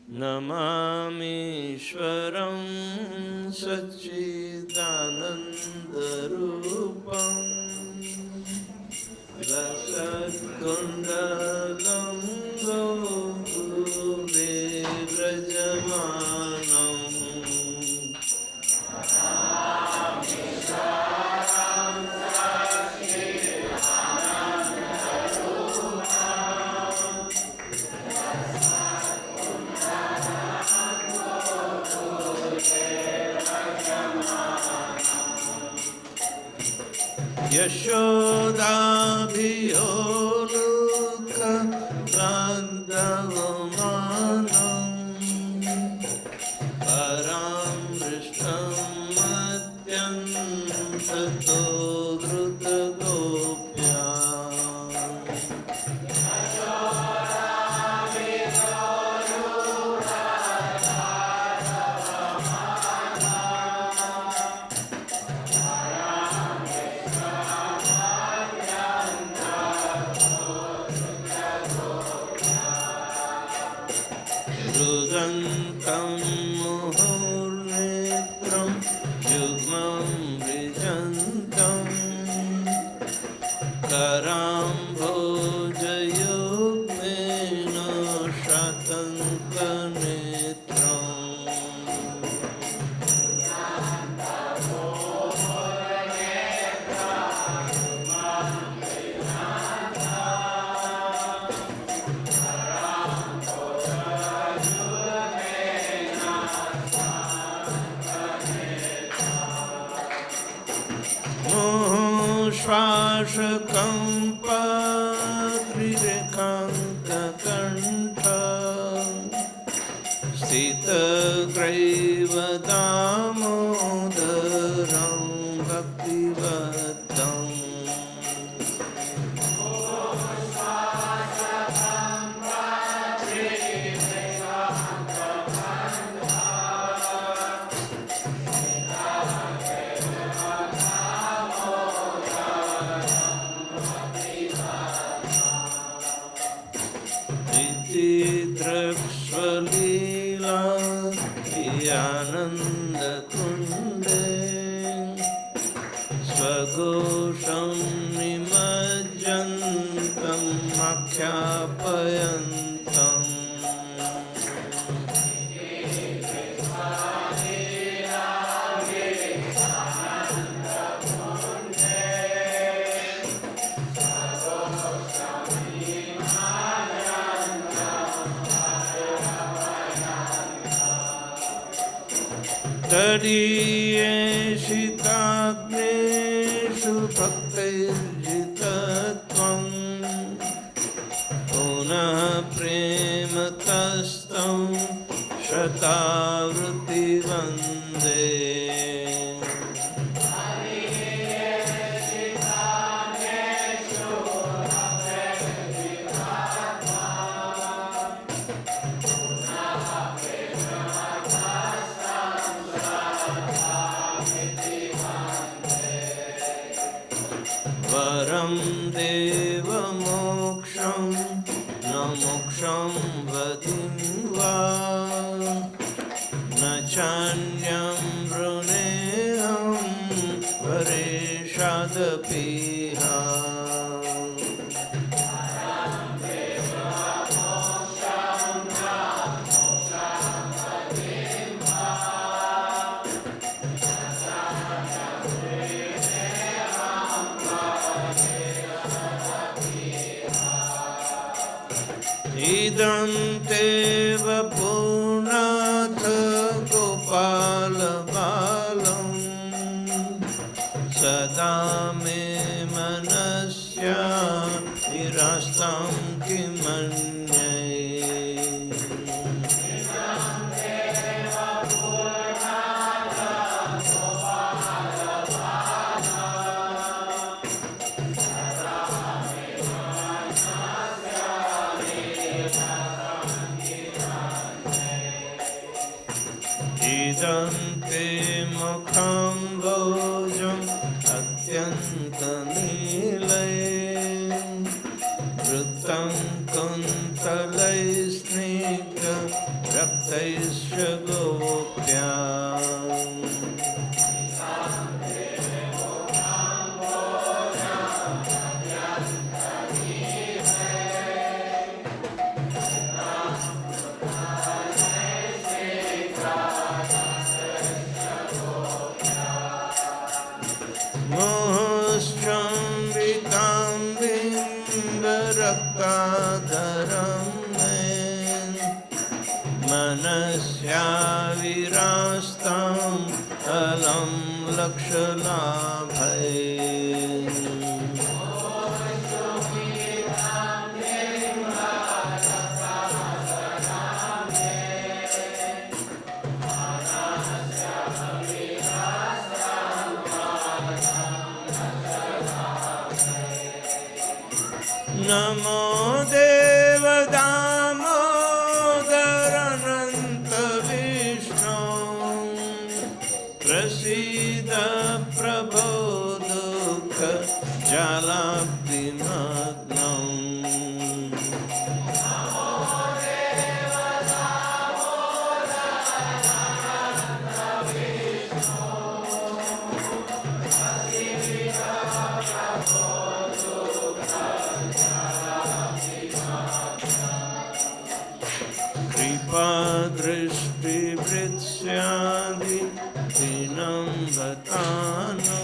नमामीश्वरं सच्चिदानन्दरूपं रसकुण्डलं गोपुरव्रजमानम् यशोदाभियोलुकरान्दवमानं परामृष्टमत्यन्ततो धृतगोप्या रुदन्तं मुहुर्नेत्रं युग्मं विजन्तं कराम्भोजयुग्मेन शतन्तनेत्रम् श्वासकम्पत्रिरेखान्तकण्ठ स्थितग्रैव दामोदरं भक्तिवत्तम् द्रक्ष्वलीला आनन्दकुण्डे स्वघोषं निमज्जन्तम् आख्यापयन्तम् तदीयेषिताग्नेषु भक्तैर्जितत्वं पुनः प्रेमतस्तं शतावृत्तिवन्दे वरं देवमोक्षं न मोक्षं वदिं वा न चान्यं वृणेऽहं वरेशादपीह इदं तेव पूर्णाथ गोपालबालं सदा मे मनस्या निरास्तां किमन्ये इदं ते मुखं भोजम् अत्यन्तनीलये वृत्तं कुन्तलैः स्निग्ध Taisya Gopyam Mohashambikam Bimbarakadaram Manasya virastam alam lakshalabhay Namo Deva Damodar Ananta Vishnu Prasida Prabho Dukha Jalabdimagnam Drishti Vritsyadi Dinam Vatano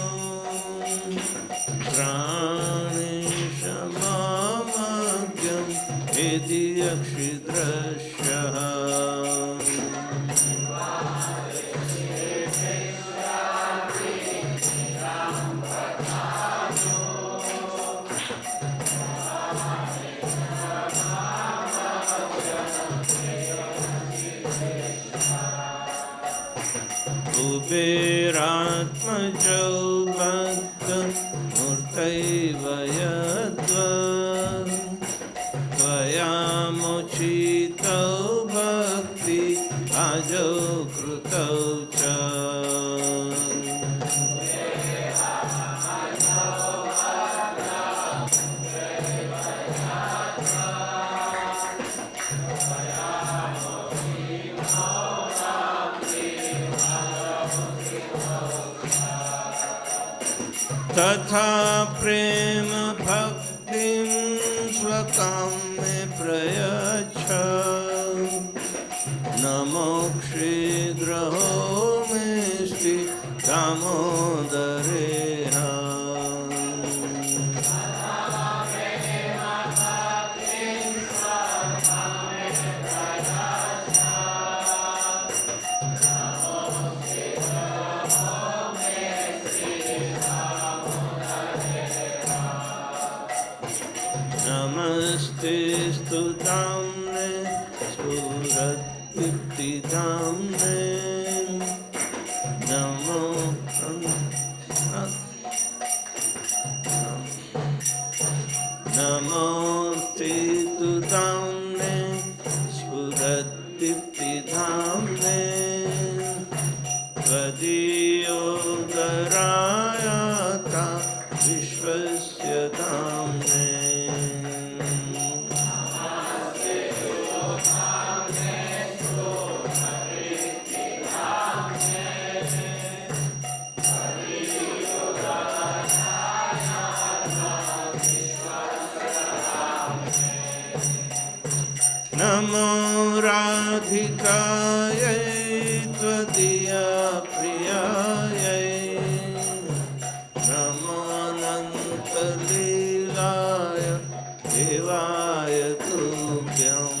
Prani Shamamagyam Edi Akshidrashaha Kuberatmajo Bhakta Murtaiva Yadva Vayamochito Bhakti Ajo Kruto Cha Tatha prema bhaktim swakam me prayacha Namo kshidraho mesti damodareha Namaste Stutamne Surat Diptidamne Namo Namaste Stutamne Surat Diptidamne Vadiyo Darayata Vishwasya Damne Namo Radhikaya Tvadiya Priyaya Namo Ananta Lilaya Devaya Tubhyam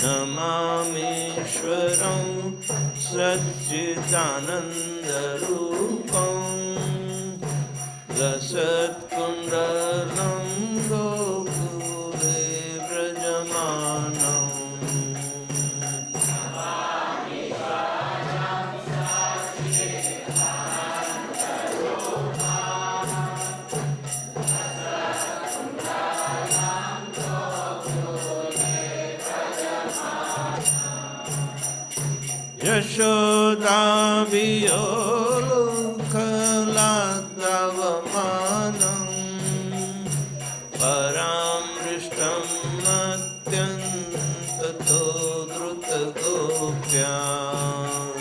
Namamishwaram Satchidanandarupam Lasat Kundalam Gokule Vrajamanam Yashoda Viyolukhaladavamanam Paramrishtam Atyantato Druta Gopyam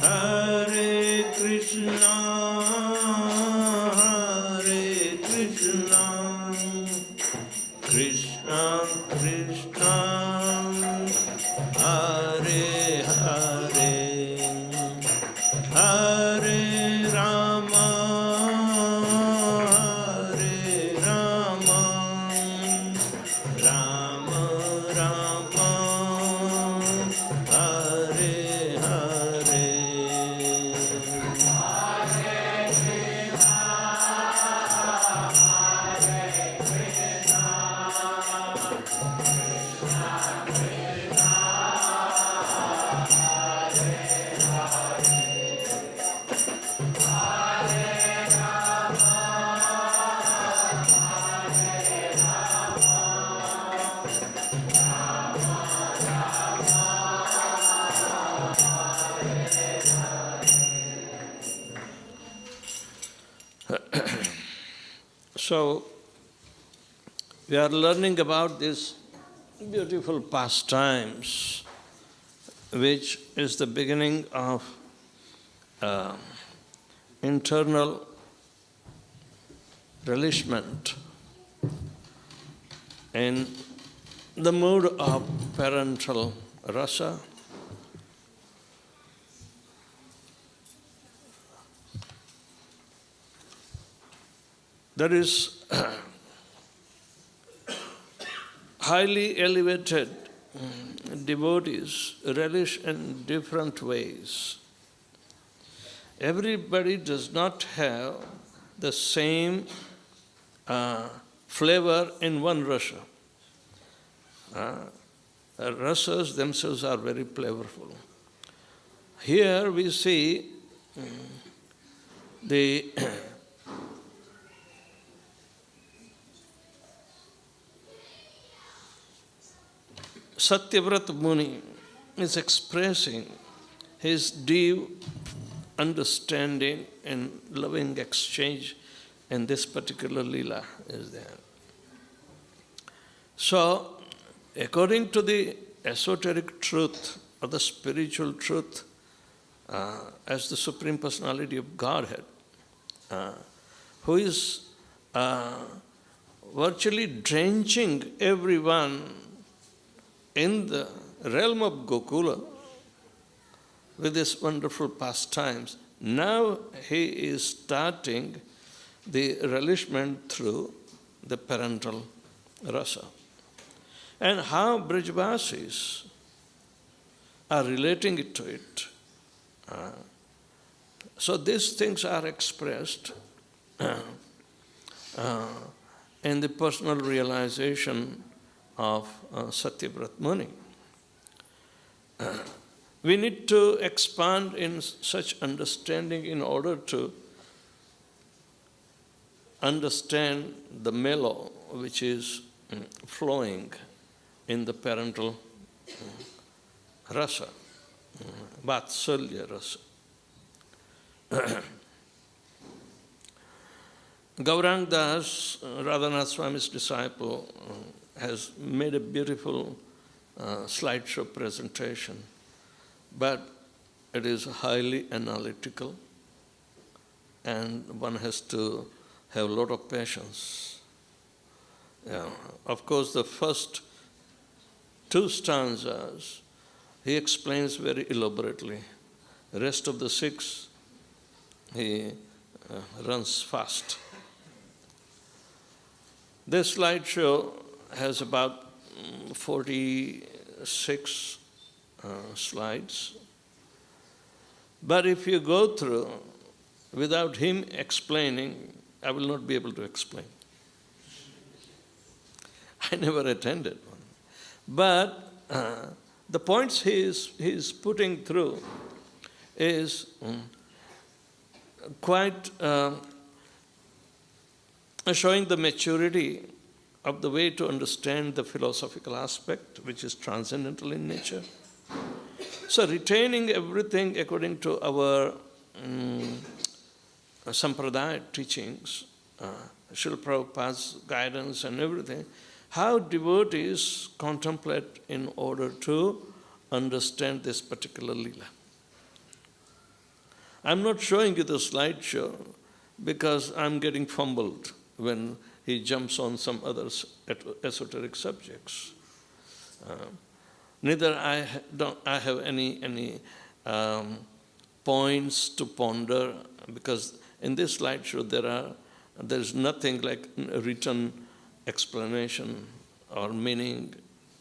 Hare Krishna, Krishna Krishna, Hare Hare, Hare Rama, Rama Rama, Hare Hare. So, we are learning about these beautiful pastimes, which is the beginning of internal relishment in the mood of parental rasa. There is highly elevated devotees relish in different ways. Everybody does not have the same flavor in one rasa. Rasas themselves are very flavorful. Here we see the Satyavrata Muni is expressing his deep understanding and loving exchange in this particular Lila is there. So, according to the esoteric truth or the spiritual truth as the Supreme Personality of Godhead, who is virtually drenching everyone in the realm of Gokula with these wonderful pastimes, now he is starting the relishment through the parental rasa. And how Brajvasis are relating it to it. So these things are expressed in the personal realization of Satyavrata Muni. We need to expand in such understanding in order to understand the mellow which is flowing in the parental rasa, Vatsalya rasa. Gaurang Das, Radhanath Swami's disciple, has made a beautiful slideshow presentation, but it is highly analytical and one has to have a lot of patience. Yeah. Of course, the first 2 stanzas he explains very elaborately. The rest of the 6 he runs fast. This slideshow has about 46 slides. But if you go through without him explaining, I will not be able to explain. I never attended one. But the points he is putting through is quite showing the maturity of the way to understand the philosophical aspect, which is transcendental in nature. So retaining everything according to our sampradaya teachings, Srila Prabhupada's guidance and everything, how devotees contemplate in order to understand this particular Lila. I'm not showing you the slideshow because I'm getting fumbled when he jumps on some other esoteric subjects. Neither I have any points to ponder, because in this slideshow there's nothing like a written explanation or meaning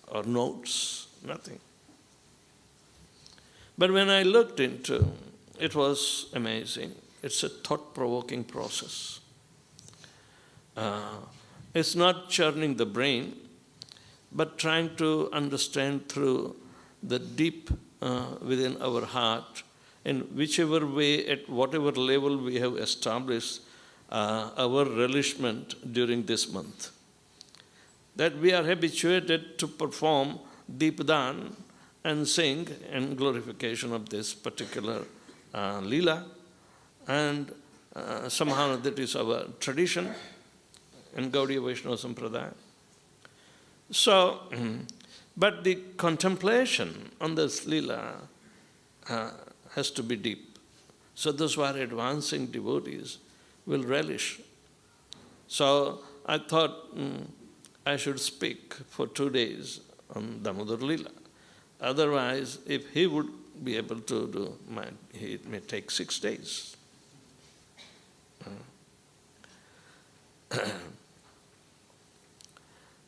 or notes, nothing. But when I looked into it, was amazing. It's a thought-provoking process. It's not churning the brain, but trying to understand through the deep within our heart, in whichever way, at whatever level we have established our relishment during this month. That we are habituated to perform Deepdan and sing in glorification of this particular Lila, and somehow that is our tradition in Gaudiya Vaishnava Sampradaya. So, but the contemplation on this Lila has to be deep. So those who are advancing devotees will relish. So I thought I should speak for 2 days on Damodar Lila. Otherwise, if he would be able to do, it may take 6 days.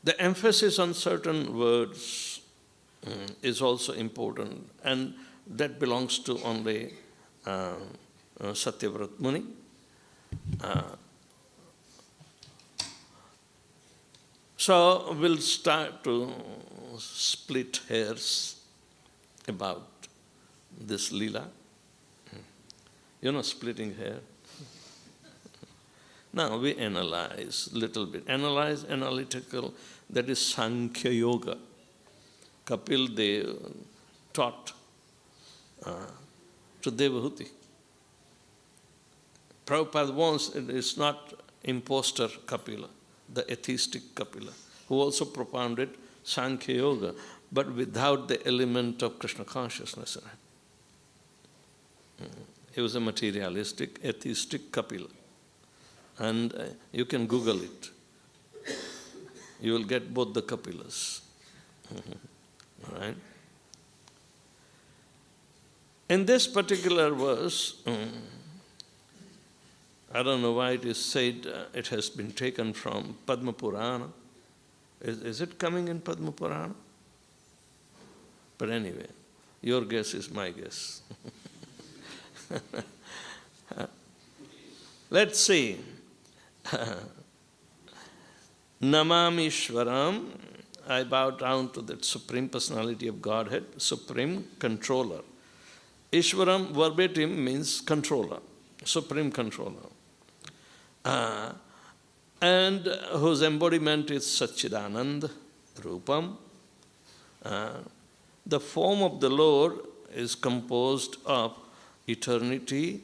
The emphasis on certain words is also important, and that belongs to only Satyavrat Muni. So we'll start to split hairs about this Lila. You know, splitting hair. Now we analyze a little bit. Analyze, analytical, that is Sankhya Yoga. Kapil Dev taught to Devahuti. Prabhupada wants, it is not imposter Kapila, the atheistic Kapila, who also propounded Sankhya Yoga, but without the element of Krishna consciousness in it. He was a materialistic, atheistic Kapila. And you can Google it. You will get both the Kapilas. All right? In this particular verse, I don't know why it is said it has been taken from Padma Purana. Is it coming in Padma Purana? But anyway, your guess is my guess. Let's see. Namamishwaram, I bow down to that Supreme Personality of Godhead, Supreme Controller. Ishwaram verbatim means controller, Supreme Controller. And whose embodiment is Satchidanand Rupam. The form of the Lord is composed of eternity,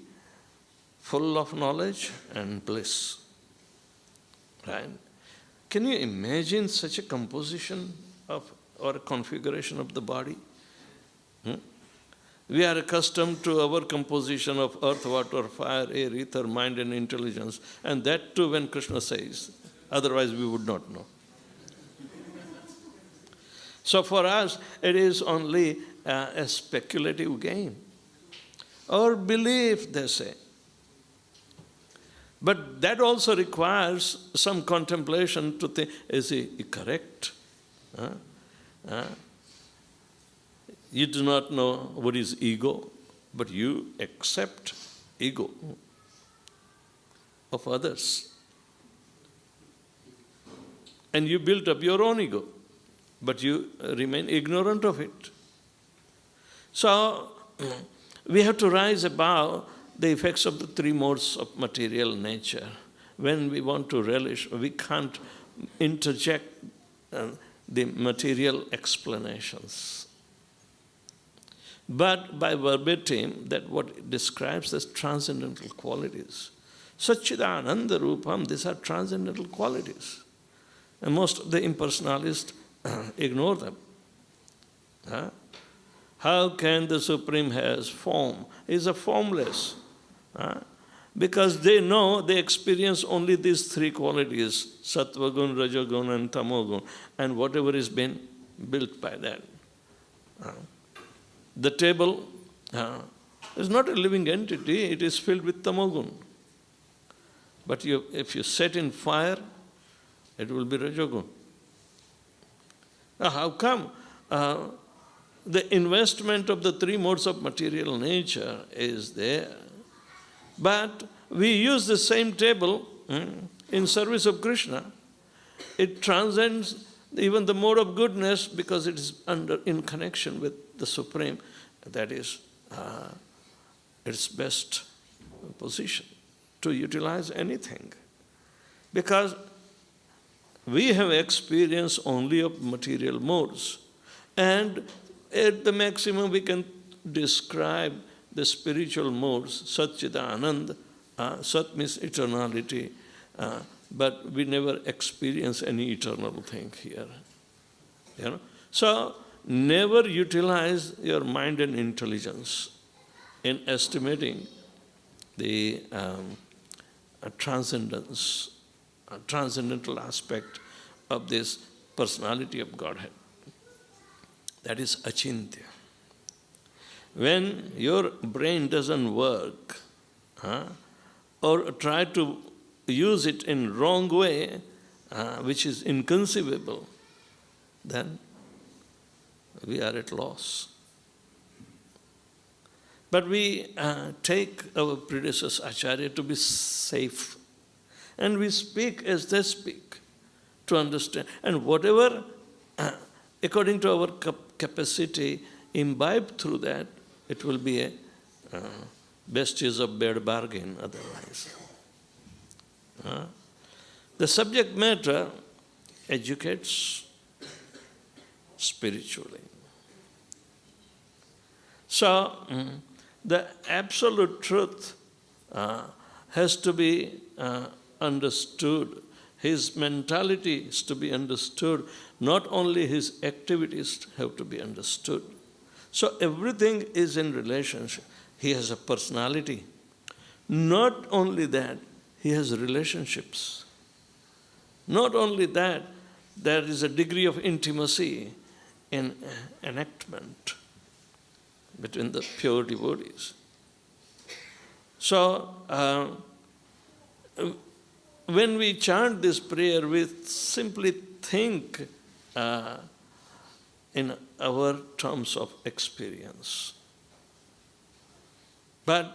full of knowledge and bliss. Right? Can you imagine such a composition of, or a configuration of the body? We are accustomed to our composition of earth, water, fire, air, ether, mind and intelligence, and that too when Krishna says, otherwise we would not know. So for us, it is only a speculative game, or belief, they say. But that also requires some contemplation to think, is he correct? You do not know what is ego, but you accept ego of others. And you build up your own ego, but you remain ignorant of it. So, we have to rise above the effects of the three modes of material nature. When we want to relish, we can't interject the material explanations. But by verbatim, that what it describes as transcendental qualities. Satchidananda Rupam, these are transcendental qualities. And most of the impersonalists ignore them. How can the Supreme has form? He is a formless. Because they know, they experience only these three qualities, Sattva gun, Rajagun and Tamogun, and whatever is been built by that. The table is not a living entity, it is filled with Tamogun. But if you set in fire, it will be Rajagun. Now how come? The investment of the three modes of material nature is there. But we use the same table in service of Krishna. It transcends even the mode of goodness because it is in connection with the Supreme. That is its best position to utilize anything. Because we have experience only of material modes. And at the maximum we can describe the spiritual modes, Satchidanand, Sat means eternality, but we never experience any eternal thing here. You know? So, never utilize your mind and intelligence in estimating the transcendence, transcendental aspect of this personality of Godhead. That is achintya. When your brain doesn't work, or try to use it in wrong way, which is inconceivable, then we are at loss. But we take our predecessors, Acharya, to be safe. And we speak as they speak, to understand. And whatever, according to our capacity, imbibe through that, it will be a best use of bad bargain otherwise. The subject matter educates spiritually. So, the absolute truth has to be understood. His mentality is to be understood. Not only his activities have to be understood. So everything is in relationship. He has a personality. Not only that, he has relationships. Not only that, there is a degree of intimacy in enactment between the pure devotees. So, when we chant this prayer, we simply think in our terms of experience. But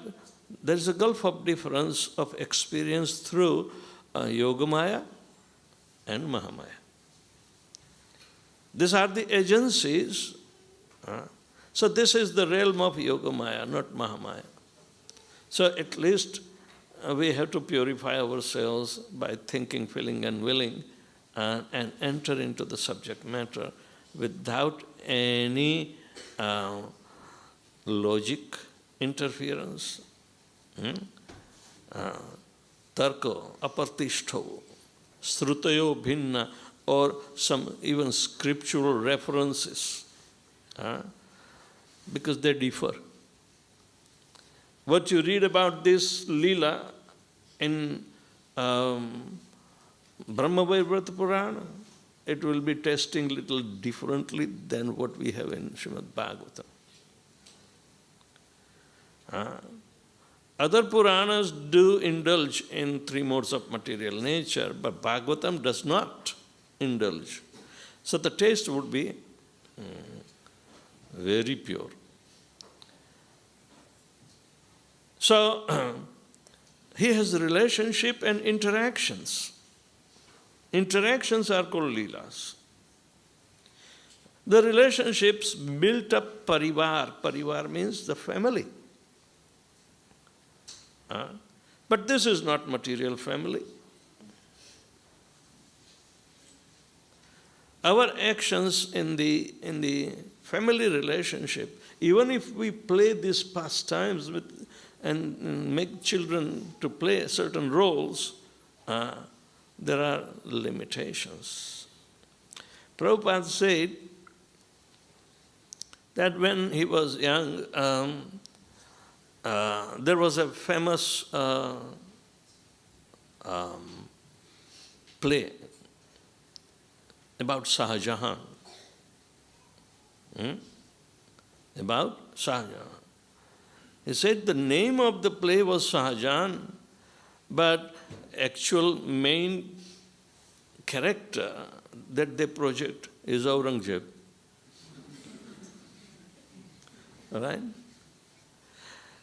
there is a gulf of difference of experience through Yogamaya and Mahamaya. These are the agencies. So this is the realm of Yogamaya, not Mahamaya. So at least we have to purify ourselves by thinking, feeling and willing and enter into the subject matter without any logic interference, tarko, apartishto, srutayo bhinna, or some even scriptural references, because they differ. What you read about this Lila in Brahma-Vaivrata Purana, it will be testing little differently than what we have in Srimad Bhagavatam. Other Puranas do indulge in three modes of material nature, but Bhagavatam does not indulge. So the taste would be very pure. So he has relationship and interactions. Interactions are called Leelas. The relationships built up parivar. Parivar means the family. But this is not material family. Our actions in the family relationship, even if we play these pastimes with and make children to play certain roles, there are limitations. Prabhupada said that when he was young, there was a famous play about Shah Jahan. About Shah Jahan. He said the name of the play was Shah Jahan, but actual main character that they project is Aurangzeb. Right?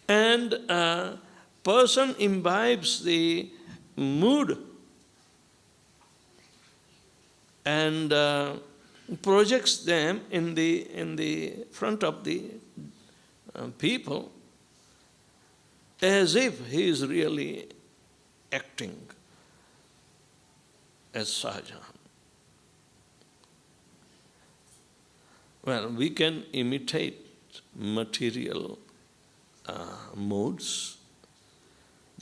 And a person imbibes the mood and projects them in the front of the people as if he is really acting as Shah Jahan. Well, we can imitate material modes,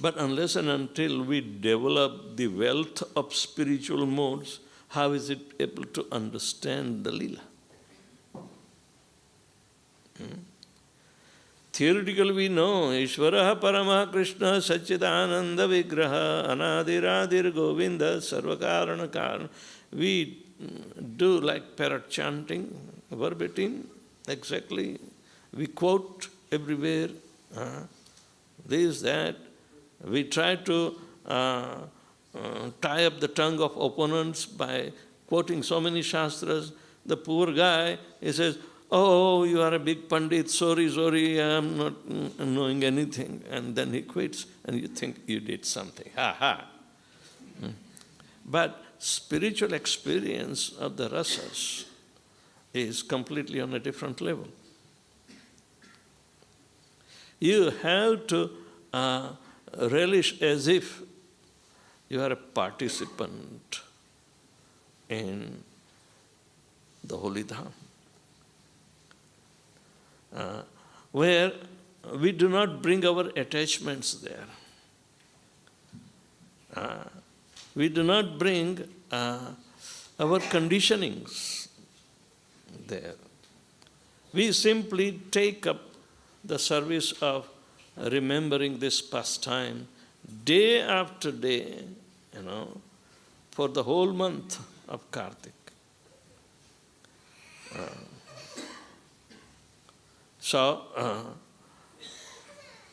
but unless and until we develop the wealth of spiritual modes, how is it able to understand the Lila? Theoretically we know Ishvaraha Paramaha Krishna Satchidananda Vigraha Anadiradir Govinda Sarvakarana Karana. We do like parrot chanting, verbatim, exactly. We quote everywhere, this, that. We try to tie up the tongue of opponents by quoting so many shastras. The poor guy, he says, oh, you are a big pandit, sorry, I am not knowing anything. And then he quits, and you think you did something. Ha ha. But spiritual experience of the rasas is completely on a different level. You have to relish as if you are a participant in the holy dham, where we do not bring our attachments there. We do not bring our conditionings there. We simply take up the service of remembering this pastime day after day, for the whole month of Kartik.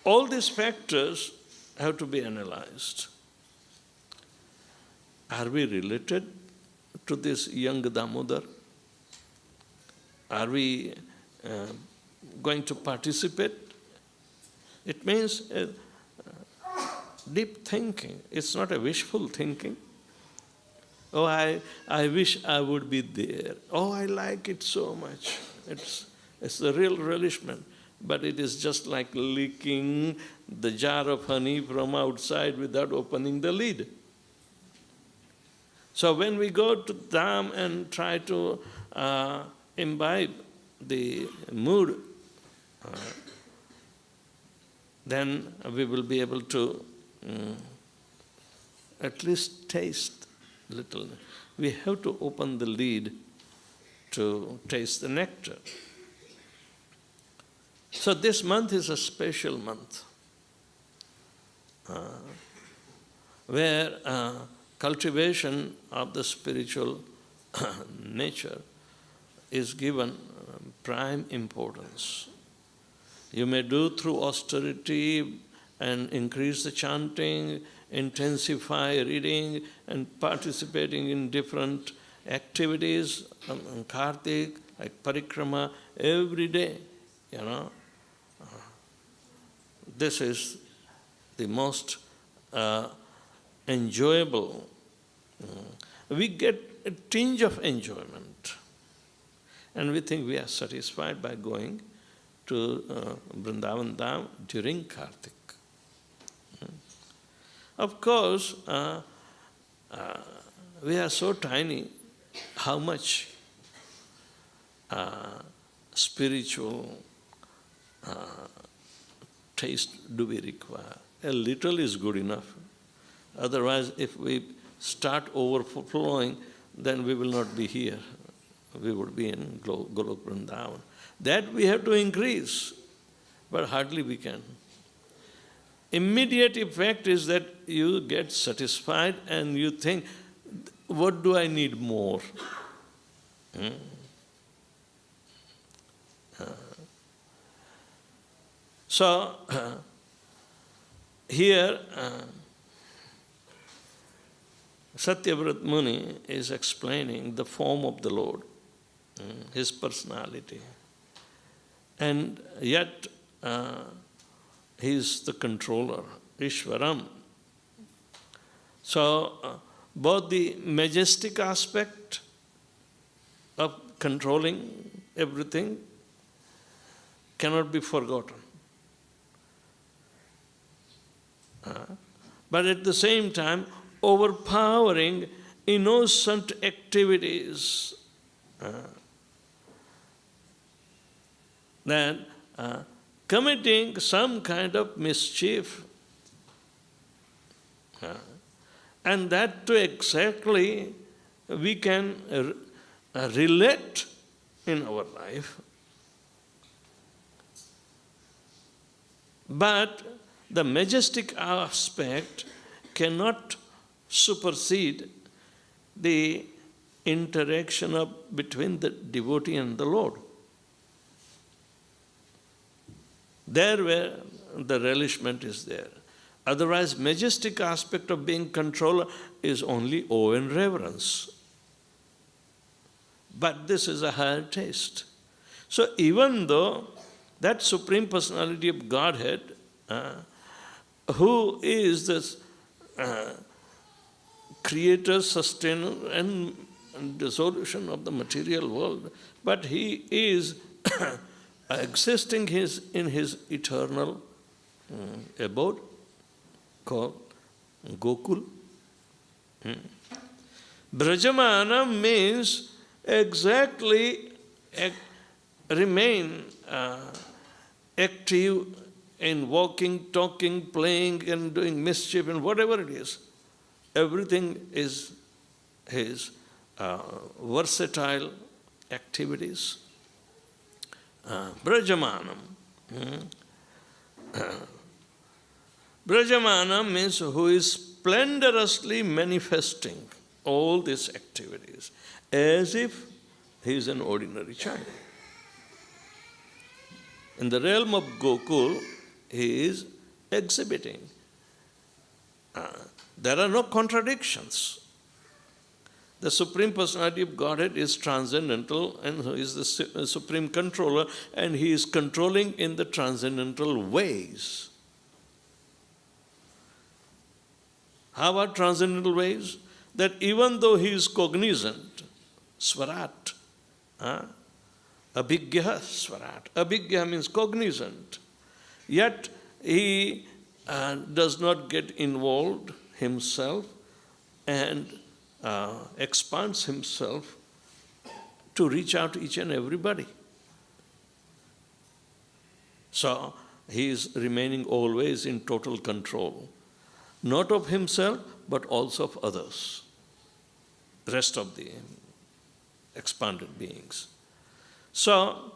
All these factors have to be analyzed. Are we related to this young Damodar? Are we going to participate? It means deep thinking. It's not a wishful thinking. Oh, I wish I would be there. Oh, I like it so much. It's the real relishment. But it is just like licking the jar of honey from outside without opening the lid. So when we go to Dham and try to imbibe the mood, then we will be able to at least taste a little. We have to open the lid to taste the nectar. So this month is a special month where cultivation of the spiritual nature is given prime importance. You may do through austerity and increase the chanting, intensify reading and participating in different activities on Kartik, like parikrama, every day, This is the most enjoyable. We get a tinge of enjoyment. And we think we are satisfied by going to Vrindavan Dham during Kartik. Of course, we are so tiny, how much spiritual taste do we require? A little is good enough. Otherwise, if we start overflowing, then we will not be here. We would be in Golok Vrindavan. That we have to increase, but hardly we can. Immediate effect is that you get satisfied and you think, what do I need more? So, here, Satyavrat Muni is explaining the form of the Lord, his personality. And yet, he is the controller, Ishvaram. So, both the majestic aspect of controlling everything cannot be forgotten. But at the same time, overpowering innocent activities that committing some kind of mischief, and that too exactly we can relate in our life. But the majestic aspect cannot supersede the interaction between the devotee and the Lord. There where the relishment is there. Otherwise, majestic aspect of being controller is only awe and reverence. But this is a higher taste. So even though that Supreme Personality of Godhead, who is this creator, sustainer, and dissolution of the material world, but he is existing in his eternal abode called Gokul. Brajamana means exactly remain active in walking, talking, playing, and doing mischief, and whatever it is. Everything is his versatile activities. Brajamanam. Brajamanam means who is splendorously manifesting all these activities as if he is an ordinary child. In the realm of Gokul, he is exhibiting. There are no contradictions. The Supreme Personality of Godhead is transcendental and he is the Supreme Controller, and he is controlling in the transcendental ways. How are transcendental ways? That even though he is cognizant, Swarat, Abhigya Swarat. Abhigya means cognizant. Yet he does not get involved himself and expands himself to reach out to each and everybody. So he is remaining always in total control, not of himself, but also of others, the rest of the expanded beings. So,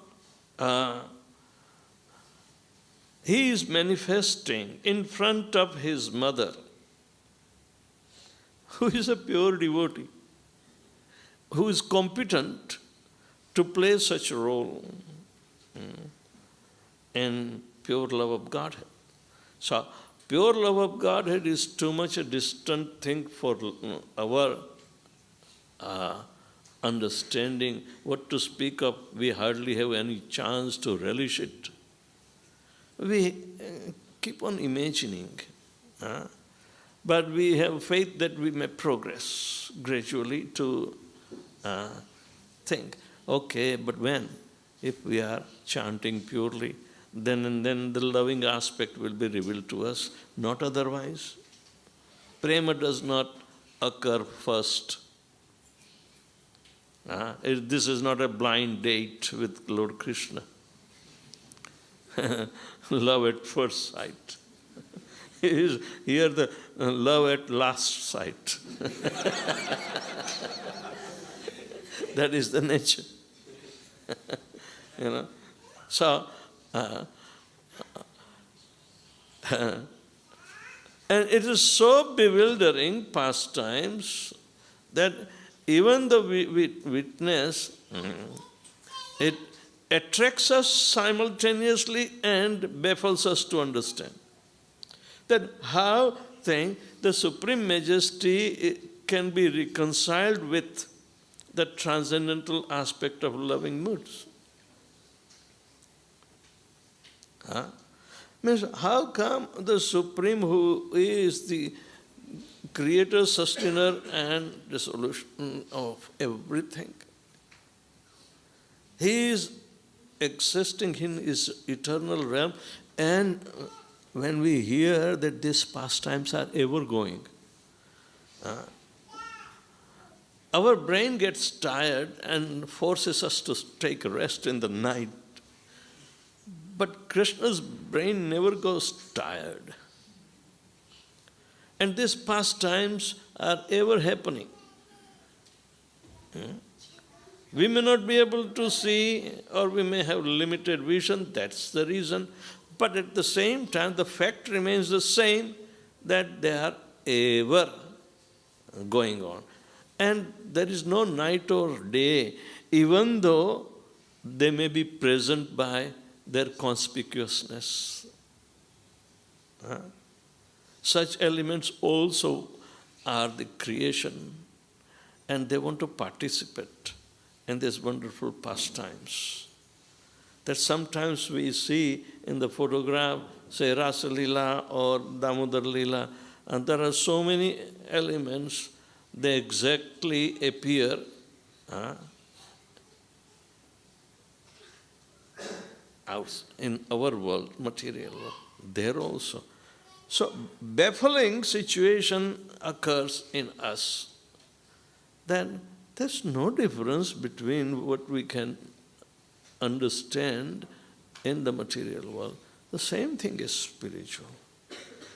he is manifesting in front of his mother, who is a pure devotee, who is competent to play such a role in pure love of Godhead. So, pure love of Godhead is too much a distant thing for our understanding. What to speak of, we hardly have any chance to relish it. We keep on imagining, but we have faith that we may progress gradually to think. Okay, but when? If we are chanting purely, then and then the loving aspect will be revealed to us, not otherwise. Prema does not occur first. This is not a blind date with Lord Krishna. Love at first sight. Here the love at last sight. That is the nature. So, and it is so bewildering pastimes that even though we witness, it attracts us simultaneously and baffles us to understand. That how the Supreme Majesty can be reconciled with the transcendental aspect of loving moods. Means how come the Supreme, who is the creator, sustainer and the solution of everything, he is existing in his eternal realm, and when we hear that these pastimes are ever going, our brain gets tired and forces us to take a rest in the night. But Krishna's brain never goes tired. And these pastimes are ever happening. We may not be able to see, or we may have limited vision, that's the reason. But at the same time, the fact remains the same, that they are ever going on. And there is no night or day, even though they may be present by their conspicuousness. Such elements also are the creation, and they want to participate in these wonderful pastimes. That sometimes we see in the photograph, say Rasa Lila or Damodar Lila, and there are so many elements, they exactly appear out in our world, material world, there also. So baffling situation occurs in us. Then there's no difference between what we can understand in the material world. The same thing is spiritual.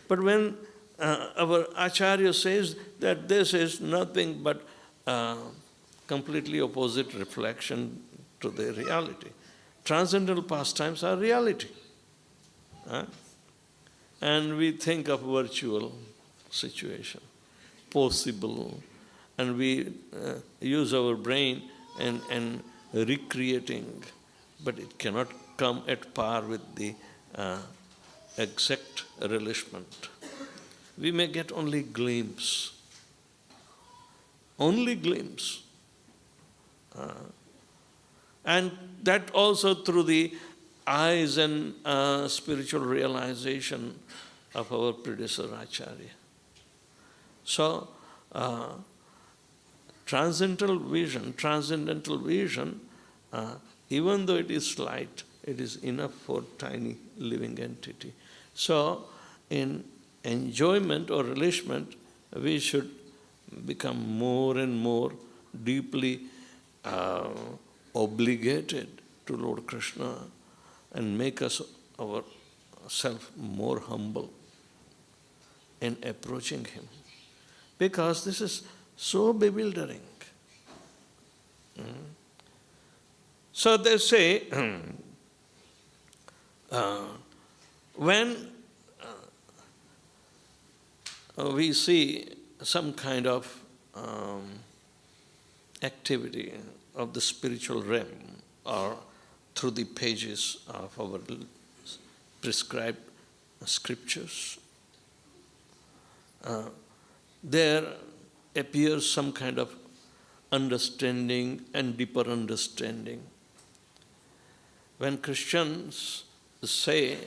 But when our Acharya says that this is nothing but completely opposite reflection to the reality. Transcendental pastimes are reality. And we think of virtual situation, possible, and we use our brain and recreating, but it cannot come at par with the exact relishment. We may get only glimpse. And that also through the eyes and spiritual realization of our predecessor Acharya. So, transcendental vision, even though it is slight, it is enough for tiny living entity. So, in enjoyment or relishment, we should become more and more deeply obligated to Lord Krishna and make us ourselves more humble in approaching him. Because this is so bewildering. So they say, when we see some kind of activity of the spiritual realm or through the pages of our prescribed scriptures, there appears some kind of understanding and deeper understanding. When Christians say,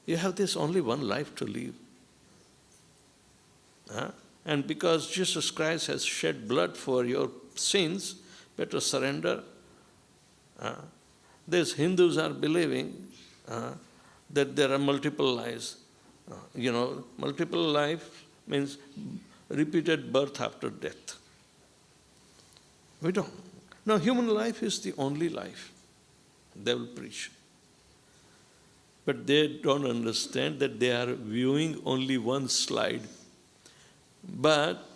you have this only one life to live, and because Jesus Christ has shed blood for your sins, better surrender These Hindus are believing that there are multiple lives. Multiple life means repeated birth after death. We don't. No, human life is the only life. They will preach. But they don't understand that they are viewing only one slide. But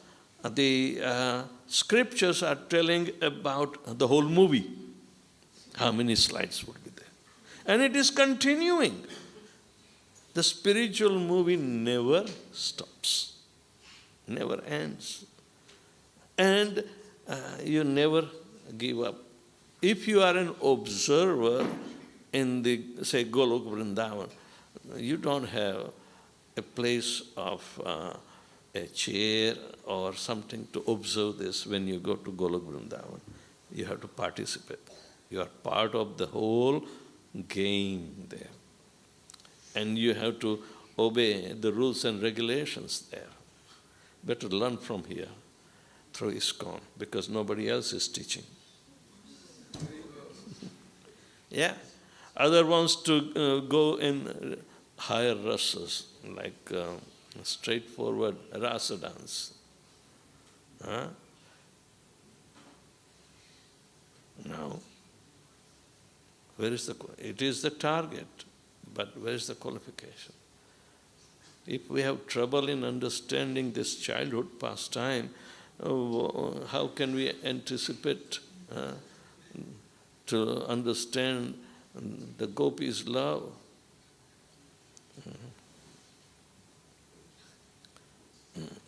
the scriptures are telling about the whole movie. How many slides would be there? And it is continuing. The spiritual movie never stops, never ends. And you never give up. If you are an observer in the, say, Golok Vrindavan, you don't have a place of a chair or something to observe this when you go to Golok Vrindavan. You have to participate. You are part of the whole game there. And you have to obey the rules and regulations there. Better learn from here through ISKCON because nobody else is teaching. Yeah. Other wants to go in higher rasas, like straightforward rasa dance. No. Where is it is the target, but where is the qualification? If we have trouble in understanding this childhood pastime, how can we anticipate to understand the gopis' love?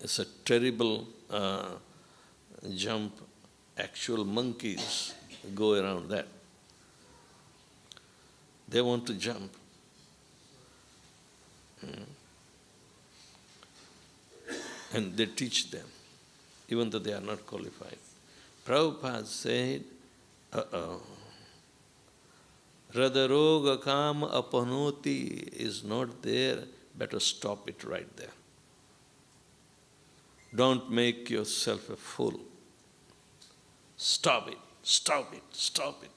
It's a terrible jump. Actual monkeys go around that. They want to jump. And they teach them, even though they are not qualified. Prabhupada said, Radaroga Kama Apanoti is not there, better stop it right there. Don't make yourself a fool. Stop it, stop it, stop it.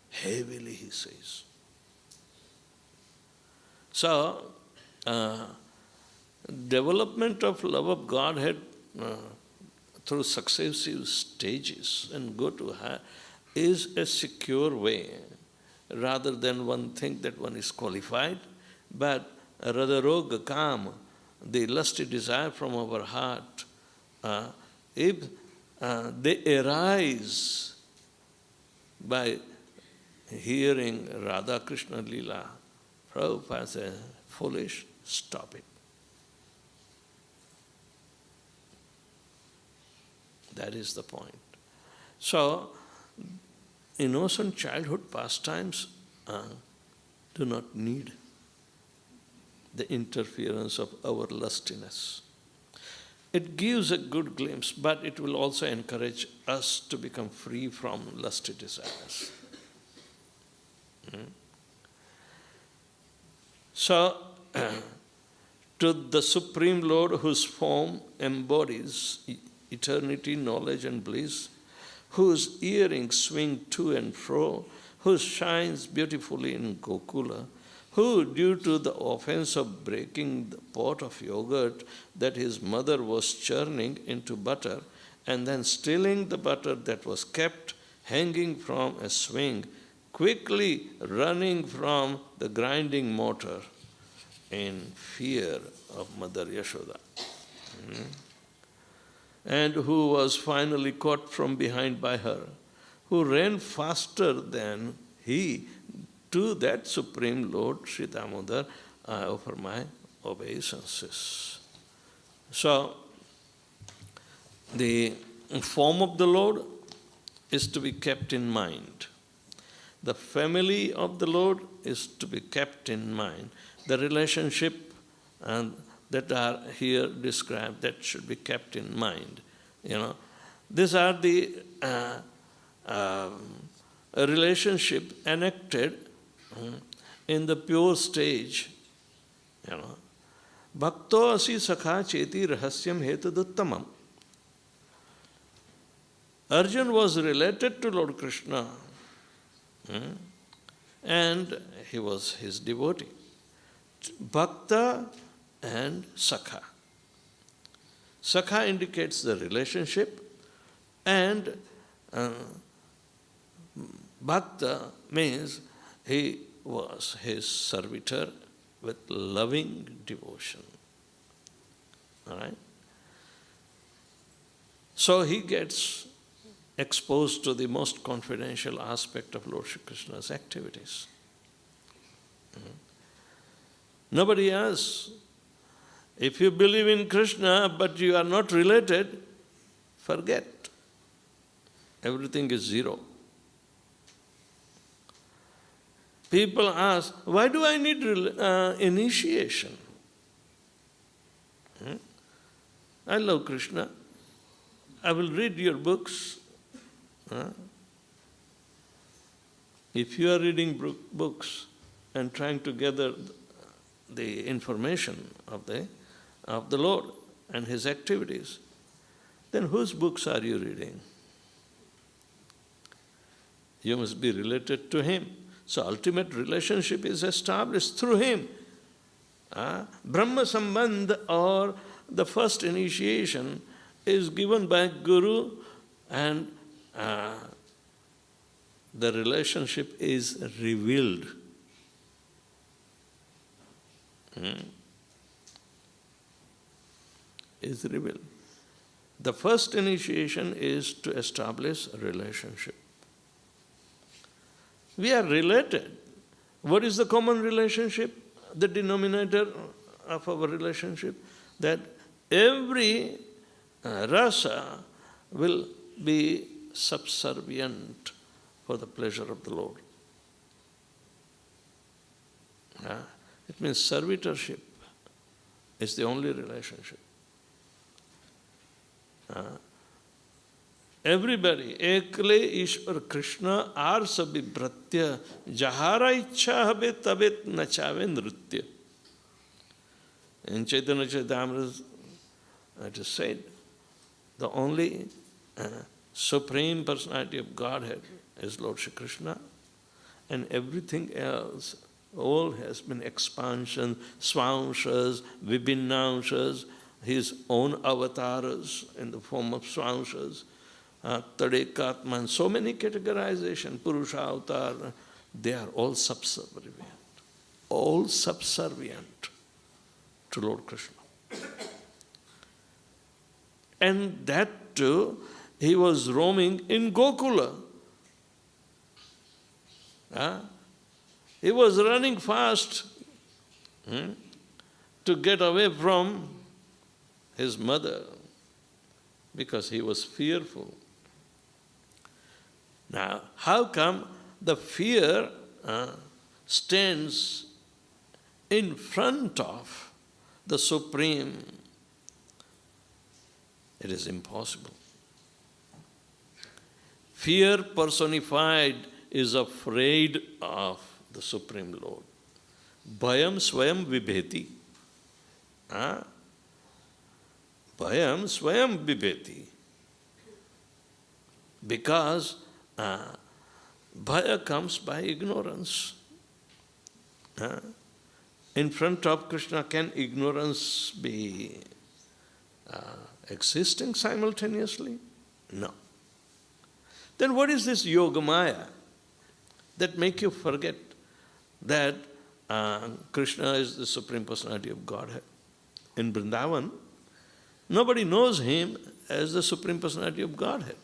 Heavily, he says. So, development of love of Godhead through successive stages and go to her is a secure way, rather than one think that one is qualified, but radaroga kam, the lusty desire from our heart, if they arise by hearing Radha Krishna Lila, Prabhupada says, foolish, stop it. That is the point. So, innocent childhood pastimes do not need the interference of our lustiness. It gives a good glimpse, but it will also encourage us to become free from lusty desires. So, to the Supreme Lord, whose form embodies eternity, knowledge and bliss, whose earrings swing to and fro, who shines beautifully in Gokula, who, due to the offense of breaking the pot of yogurt that his mother was churning into butter, and then stealing the butter that was kept hanging from a swing, quickly running from the grinding mortar in fear of Mother Yashoda. And who was finally caught from behind by her, who ran faster than he to that Supreme Lord, Sri Damodar, I offer my obeisances. So, the form of the Lord is to be kept in mind. The family of the Lord is to be kept in mind. The relationship that are here described, that should be kept in mind. These are the relationship enacted in the pure stage. Bhakto asi sakha cheti rahasyam hetaduttamam. Arjuna was related to Lord Krishna And he was his devotee. Bhakta and Sakha. Sakha indicates the relationship, and Bhakta means he was his servitor with loving devotion. All right? So he gets exposed to the most confidential aspect of Lord Shri Krishna's activities. Nobody else. If you believe in Krishna but you are not related, forget. Everything is zero. People ask, why do I need initiation? I love Krishna. I will read your books. If you are reading books and trying to gather the information of the Lord and His activities, then whose books are you reading? You must be related to Him. So ultimate relationship is established through Him. Brahma Sambandh, or the first initiation, is given by Guru, and the relationship is revealed. Is revealed. The first initiation is to establish a relationship. We are related. What is the common relationship? The denominator of our relationship? That every rasa will be subservient for the pleasure of the Lord. It means servitorship is the only relationship. Everybody, ekle Ishwar Krishna ar sabhi bhratya, jahara ichha habe tabet nachave nritya. In Chaitanya Charitamrita, it is said, the only Supreme Personality of Godhead is Lord Shri Krishna, and everything else, all has been expansion, swamshas, vibhinnamshas, his own avatars in the form of swamshas, Tadekatman, so many categorization, Purusha avatar, they are all subservient to Lord Krishna. And that too, he was roaming in Gokula. He was running fast to get away from his mother because he was fearful. Now, how come the fear stands in front of the Supreme? It is impossible. Fear personified is afraid of the Supreme Lord. Bhayam swayam vibheti. Bhayam swayam vibheti. Because bhaya comes by ignorance. In front of Krishna, can ignorance be existing simultaneously? No. Then what is this yogamaya that make you forget that Krishna is the Supreme Personality of Godhead? In Vrindavan, nobody knows him as the Supreme Personality of Godhead,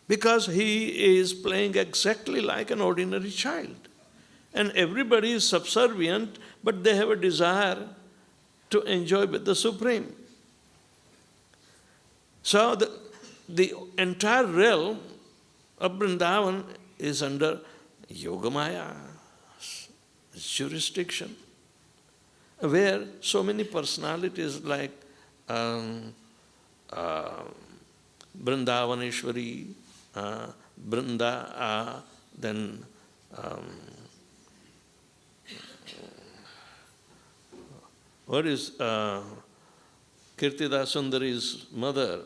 because he is playing exactly like an ordinary child. And everybody is subservient, but they have a desire to enjoy with the Supreme. So the entire realm of Vrindavan is under Yogamaya jurisdiction, where so many personalities like Vrindavaneshwari, then what is Kirtida Sundari's mother?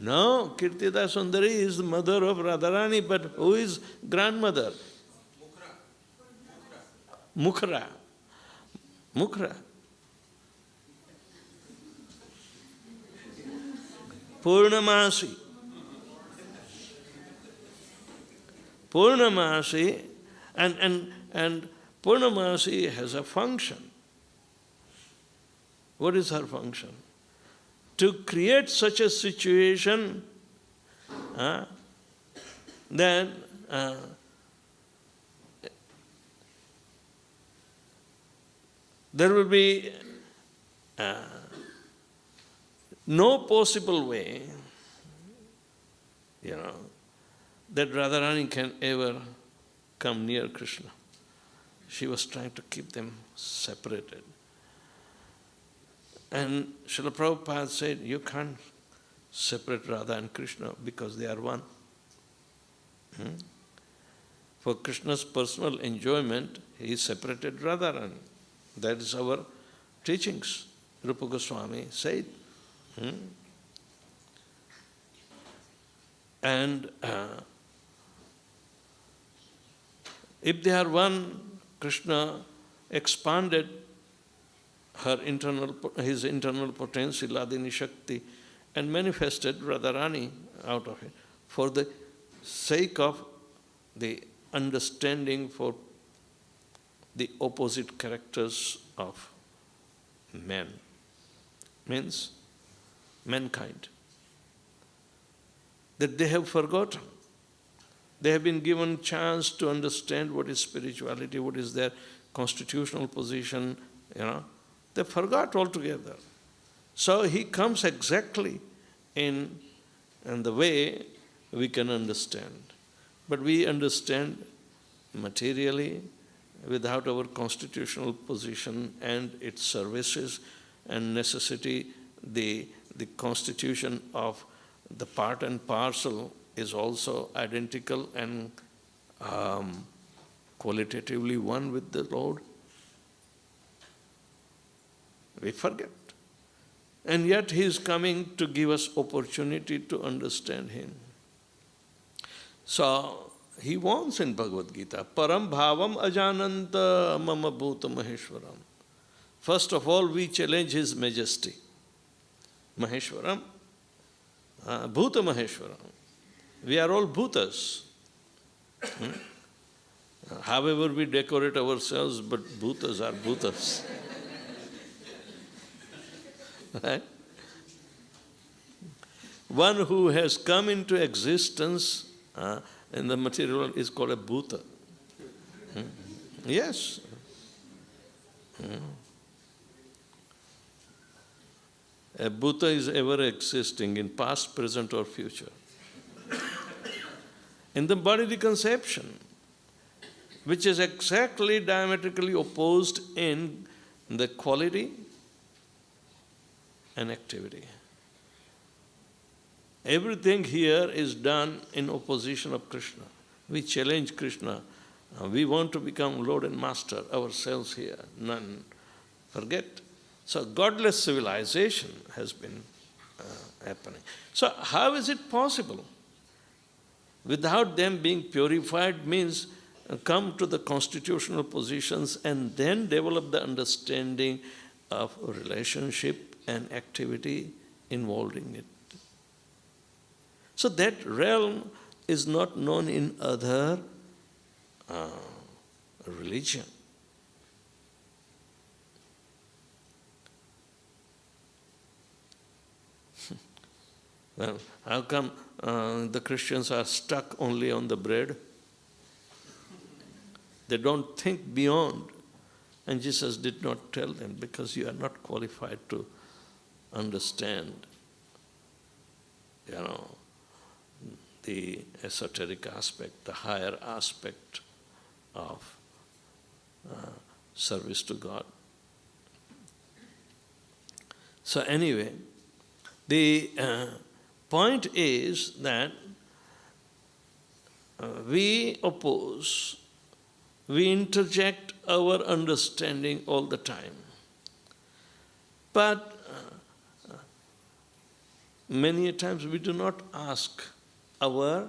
No, Kirtida Sundari is the mother of Radharani, but who is grandmother? Mukhra. Mukhra. Purnamasi. Purnamasi, and Purnamasi has a function. What is her function? To create such a situation that there will be no possible way, that Radharani can ever come near Krishna. She was trying to keep them separated. And Srila Prabhupada said, you can't separate Radha and Krishna because they are one. For Krishna's personal enjoyment, he separated Radharani. That is our teachings. Rupa Goswami said. And if they are one, Krishna expanded his internal potential, Adini Shakti, and manifested Radharani out of it for the sake of the understanding for the opposite characters of men, means mankind, that they have forgotten. They have been given chance to understand what is spirituality, what is their constitutional position, They forgot altogether. So he comes exactly in the way we can understand. But we understand materially without our constitutional position and its services and necessity. The constitution of the part and parcel is also identical and qualitatively one with the Lord. We forget. And yet he is coming to give us opportunity to understand him. So he wants in Bhagavad Gita, Param bhavam ajananta mama bhuta maheshwaram. First of all, we challenge his majesty. Maheshwaram, bhuta maheshwaram. We are all bhutas. However we decorate ourselves, but bhutas are bhutas. Right? One who has come into existence in the material world is called a bhuta. Yes. A bhuta is ever existing in past, present or future. In the bodily conception, which is exactly diametrically opposed in the quality and activity. Everything here is done in opposition of Krishna. We challenge Krishna. We want to become Lord and Master ourselves here. None. Forget. So godless civilization has been happening. So how is it possible? Without them being purified means come to the constitutional positions and then develop the understanding of relationship and activity involved in it. So that realm is not known in other religion. Well, how come the Christians are stuck only on the bread? They don't think beyond. And Jesus did not tell them, because you are not qualified to understand, the esoteric aspect, the higher aspect of service to God. So anyway, the point is that we oppose, we interject our understanding all the time. But many a times we do not ask our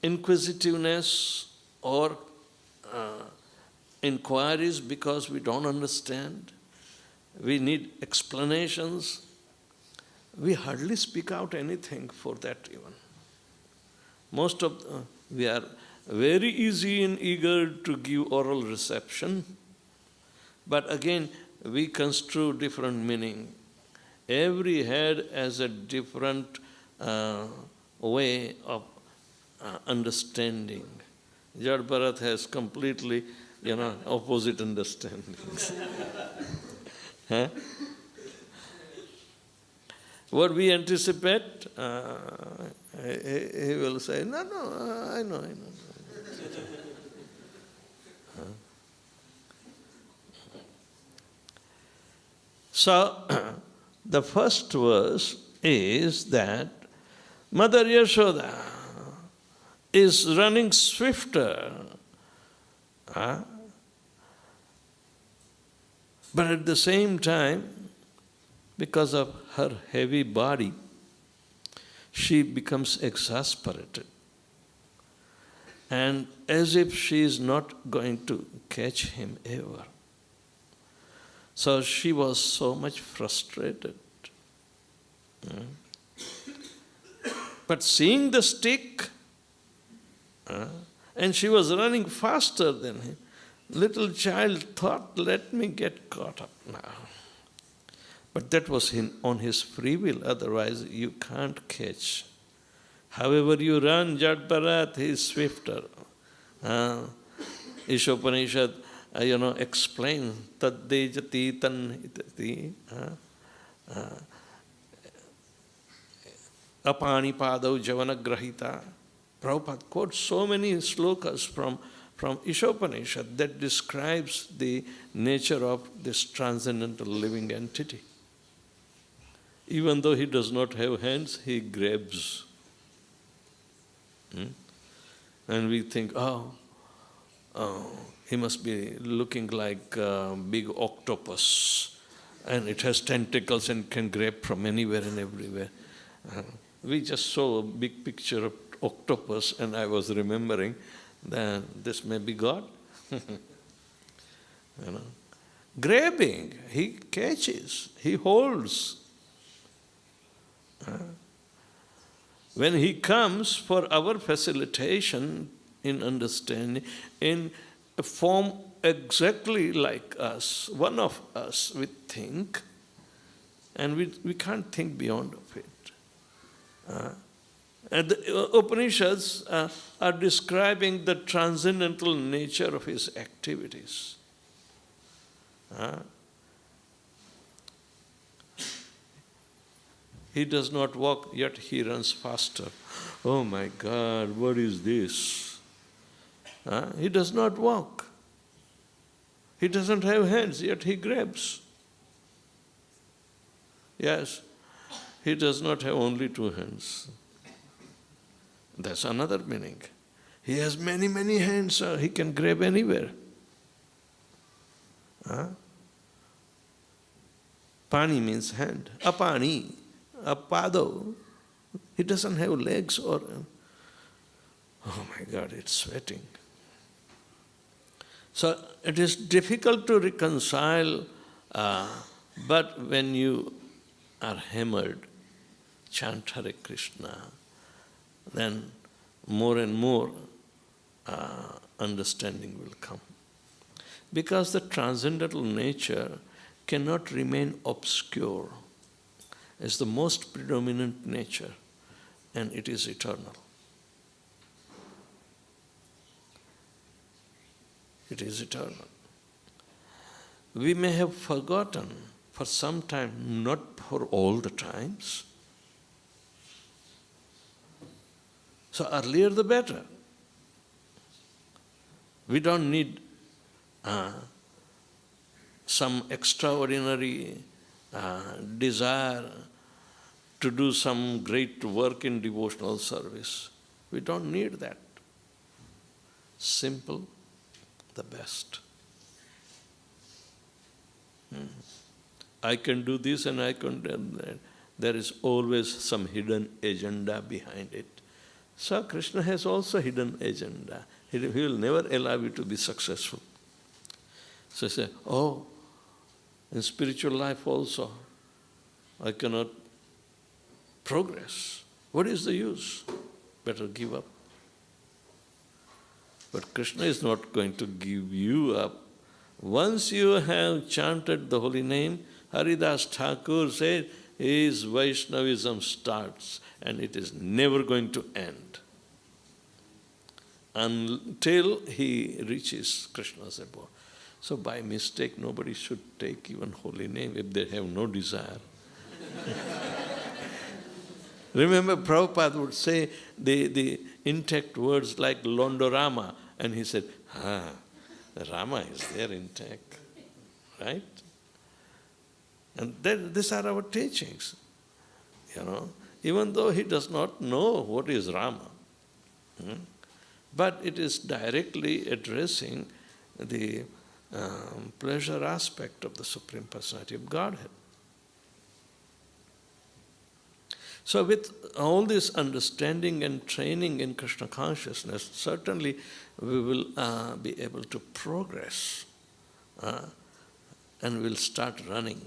inquisitiveness or inquiries because we don't understand. We need explanations. We hardly speak out anything for that even. Most of we are very easy and eager to give oral reception, but again we construe different meaning. Every head has a different way of understanding. Jad Bharat has completely, opposite understandings. Huh? What we anticipate, he will say, no, I know. So, the first verse is that Mother Yashoda is running swifter, but at the same time, because of her heavy body, she becomes exasperated. And as if she is not going to catch him ever. So she was so much frustrated. But seeing the stick, and she was running faster than him, little child thought, let me get caught up now. But that was on his free will, otherwise you can't catch. However you run, Jad Bharat, he is swifter. Ishopanishad, explain, taddejati tanhitati, apani padau javanagrahita. Prabhupada quotes so many slokas from Ishopanishad that describes the nature of this transcendental living entity. Even though he does not have hands, he grabs. And we think, he must be looking like a big octopus, and it has tentacles and can grab from anywhere and everywhere. We just saw a big picture of octopus, and I was remembering that this may be God. Grabbing, he catches, he holds. When he comes for our facilitation in understanding, in a form exactly like us, one of us, we think, and we can't think beyond of it. And the Upanishads are describing the transcendental nature of his activities. He does not walk, yet he runs faster. Oh my God, what is this? He does not walk. He doesn't have hands, yet he grabs. Yes, he does not have only two hands. That's another meaning. He has many, many hands, he can grab anywhere. Pani means hand. Apani, apado. He doesn't have legs or... Oh my God, it's sweating. So it is difficult to reconcile, but when you are hammered, chant Hare Krishna, then more and more understanding will come. Because the transcendental nature cannot remain obscure. It's the most predominant nature, and it is eternal. It is eternal. We may have forgotten for some time, not for all the times. So earlier the better. We don't need some extraordinary desire to do some great work in devotional service. We don't need that. Simple, the best. I can do this and I can do that. There is always some hidden agenda behind it. So Krishna has also hidden agenda. He will never allow you to be successful. So I say, oh, in spiritual life also, I cannot progress. What is the use? Better give up. But Krishna is not going to give you up. Once you have chanted the holy name, Haridas Thakur said, his Vaishnavism starts and it is never going to end until he reaches Krishna's abode. So by mistake, nobody should take even holy name if they have no desire. Remember, Prabhupada would say the intact words like Londorama, and he said, Rama is there intact, right? And these are our teachings, even though he does not know what is Rama. But it is directly addressing the pleasure aspect of the Supreme Personality of Godhead. So with all this understanding and training in Krishna consciousness, certainly we will be able to progress and we'll start running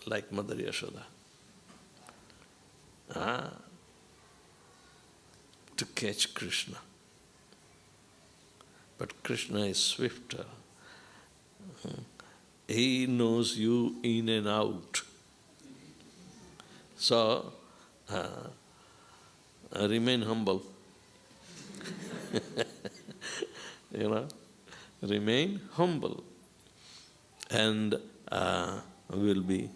like Mother Yashoda to catch Krishna. But Krishna is swifter. He knows you in and out. So, remain humble. Remain humble. And will be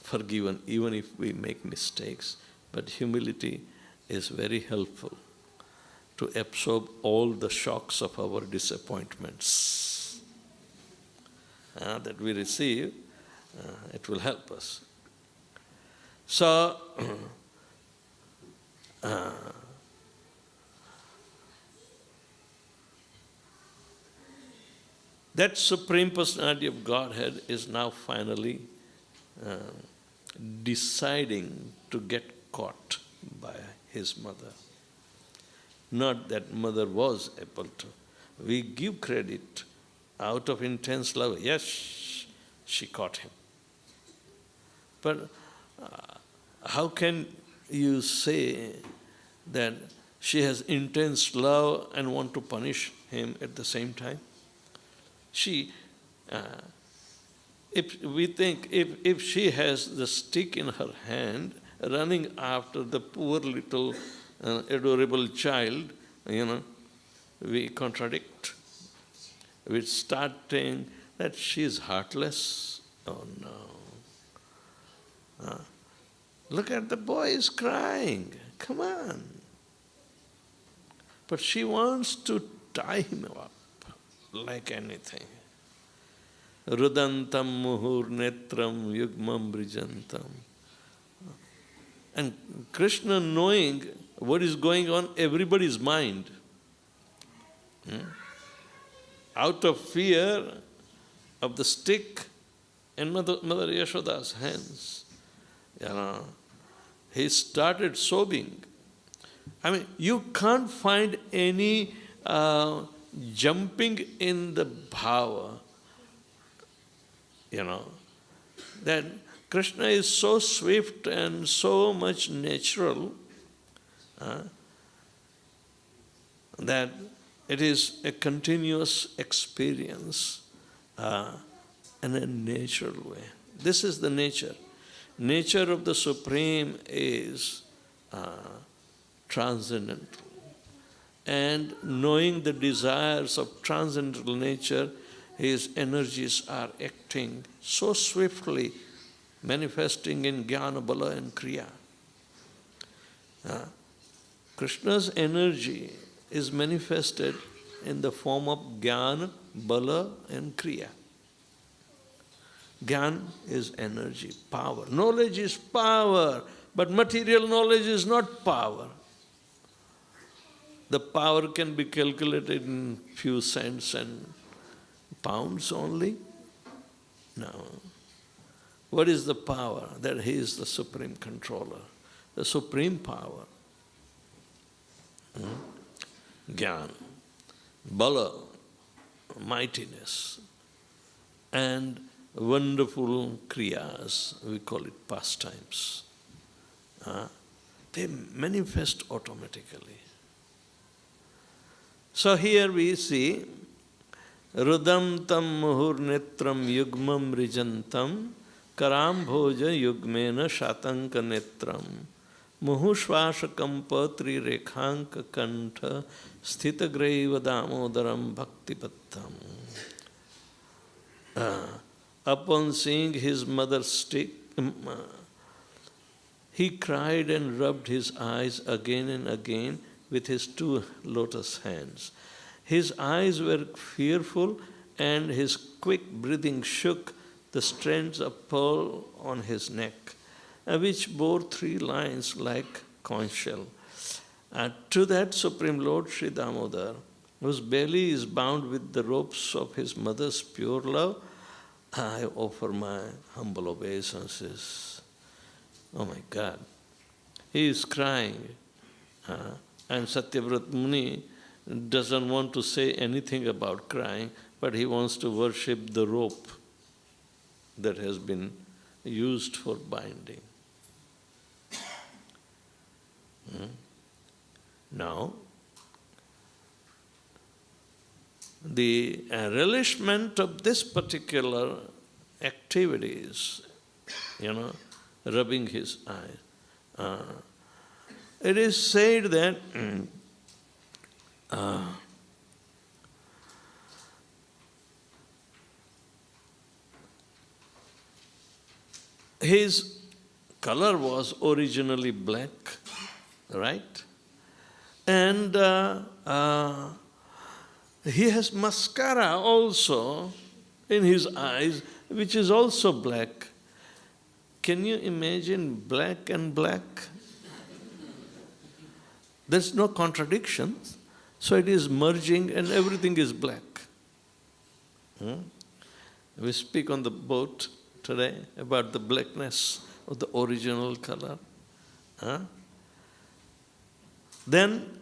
forgiven even if we make mistakes. But humility is very helpful to absorb all the shocks of our disappointments that we receive. It will help us. So, that Supreme Personality of Godhead is now finally deciding to get caught by his mother. Not that mother was able to. We give credit out of intense love. Yes, she caught him. But how can you say that she has intense love and want to punish him at the same time? She, if we think, if she has the stick in her hand, running after the poor little adorable child, we contradict. We start saying that she is heartless. Oh no. Look at the boy is crying. Come on. But she wants to tie him up like anything. Rudantam muhur netram yugmam brijantam. And Krishna, knowing what is going on everybody's mind, out of fear of the stick in Mother Yashoda's hands, he started sobbing. I mean, you can't find any jumping in the bhava, that Krishna is so swift and so much natural that it is a continuous experience in a natural way. This is the nature. Nature of the Supreme is transcendental. And knowing the desires of transcendental nature, his energies are acting so swiftly, manifesting in jnana, bala and kriya. Krishna's energy is manifested in the form of jnana, bala and kriya. Jnana is energy, power. Knowledge is power, but material knowledge is not power. The power can be calculated in few cents and pounds only. No. What is the power? That he is the supreme controller, the supreme power. Gyan, bala, mightiness, and wonderful kriyas, we call it pastimes. They manifest automatically. So here we see Rudam tam muhur netram yugmam rijantam karam bhoja yugmena shatanka netram muhushvashakam patri rekhanka kantha sthitagraiva damodaram bhaktipattam. Upon seeing his mother's stick, he cried and rubbed his eyes again and again with his two lotus hands. His eyes were fearful, and his quick breathing shook the strands of pearl on his neck, which bore 3 lines like conch shell. To that Supreme Lord Sri Damodar, whose belly is bound with the ropes of his mother's pure love, I offer my humble obeisances. Oh my God. He is crying. And Satyavrat Muni doesn't want to say anything about crying, but he wants to worship the rope that has been used for binding. Now, the relishment of this particular activities, rubbing his eyes, it is said that his color was originally black, right? And he has mascara also in his eyes, which is also black. Can you imagine black and black? There's no contradiction, so it is merging and everything is black. We speak on the boat today about the blackness of the original color. Then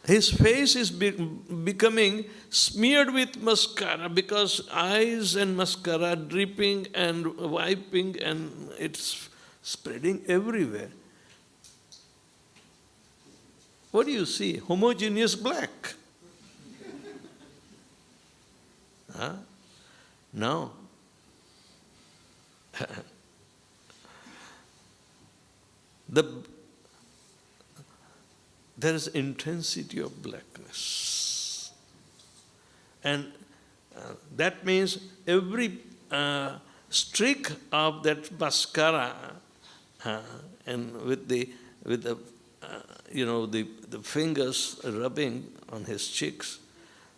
his face is becoming smeared with mascara because eyes and mascara dripping and wiping, and it's spreading everywhere. What do you see? Homogeneous black. No. There is intensity of blackness. And that means every streak of that mascara and with the fingers rubbing on his cheeks,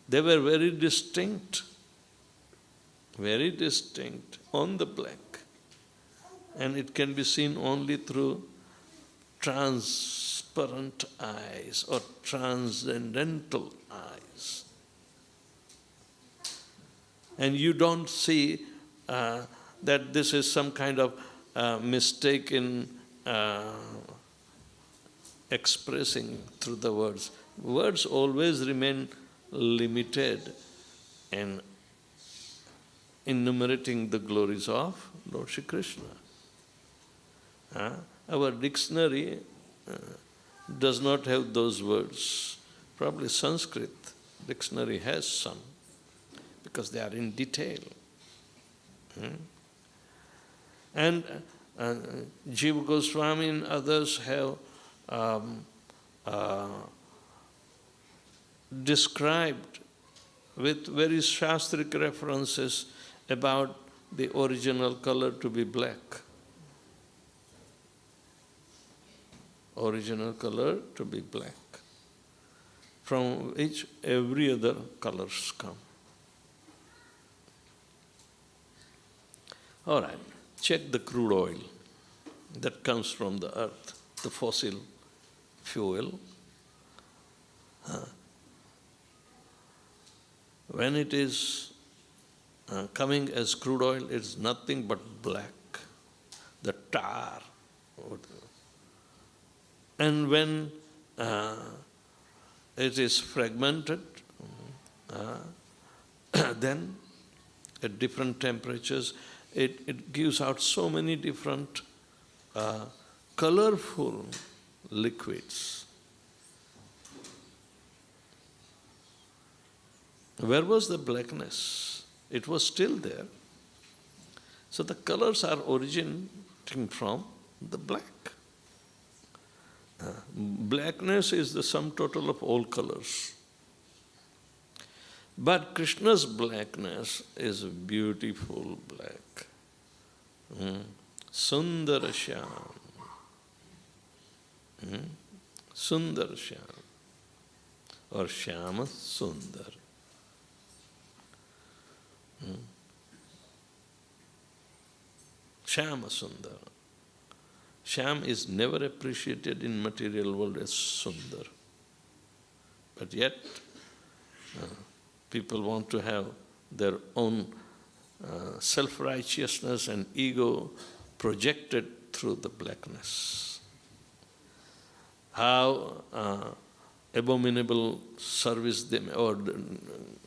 they were very distinct on the black. And it can be seen only through transparent eyes or transcendental eyes. And you don't see that this is some kind of mistaken expressing through the words. Words always remain limited in enumerating the glories of Lord Shri Krishna. Our dictionary does not have those words. Probably Sanskrit dictionary has some, because they are in detail. And Jiva Goswami and others have described with very Shastric references about the original color to be black. Original color to be black, from which every other colors come. All right, check the crude oil that comes from the earth, the fossil fuel. When it is coming as crude oil, it's nothing but black, the tar. And when it is fragmented, then at different temperatures, it gives out so many different colorful liquids. Where was the blackness? It was still there. So the colors are originating from the black. Blackness is the sum total of all colors. But Krishna's blackness is beautiful black. Sundara Shyam. Sundar Shyam. Or Shyama Sundar. Shyama Sundar. Shyam is never appreciated in material world as Sundar. But yet, people want to have their own self-righteousness and ego projected through the blackness. How abominable service they may, or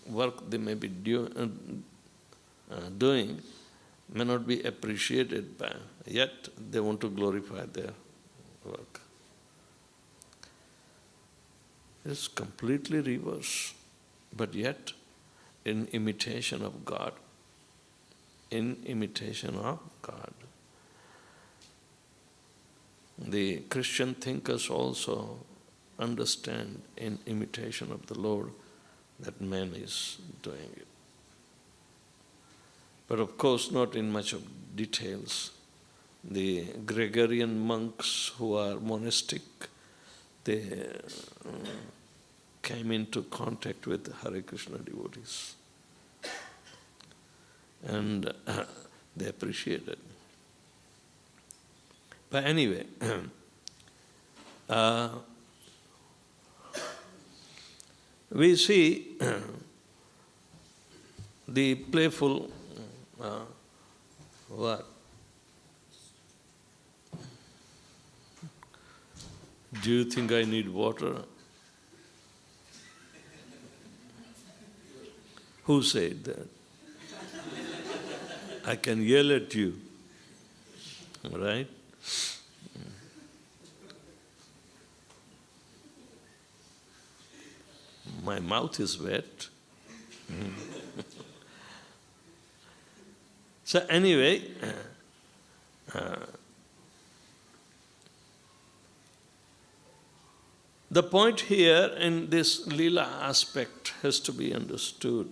work they may be doing may not be appreciated by, yet they want to glorify their work. It's completely reverse, but yet in imitation of God. In imitation of God. The Christian thinkers also understand in imitation of the Lord that man is doing it. But of course not in much of details. The Gregorian monks who are monastic, they came into contact with Hare Krishna devotees. And they appreciated. But anyway, we see the playful what? Do you think I need water? Who said that? I can yell at you, right? My mouth is wet. So anyway, the point here in this Lila aspect has to be understood.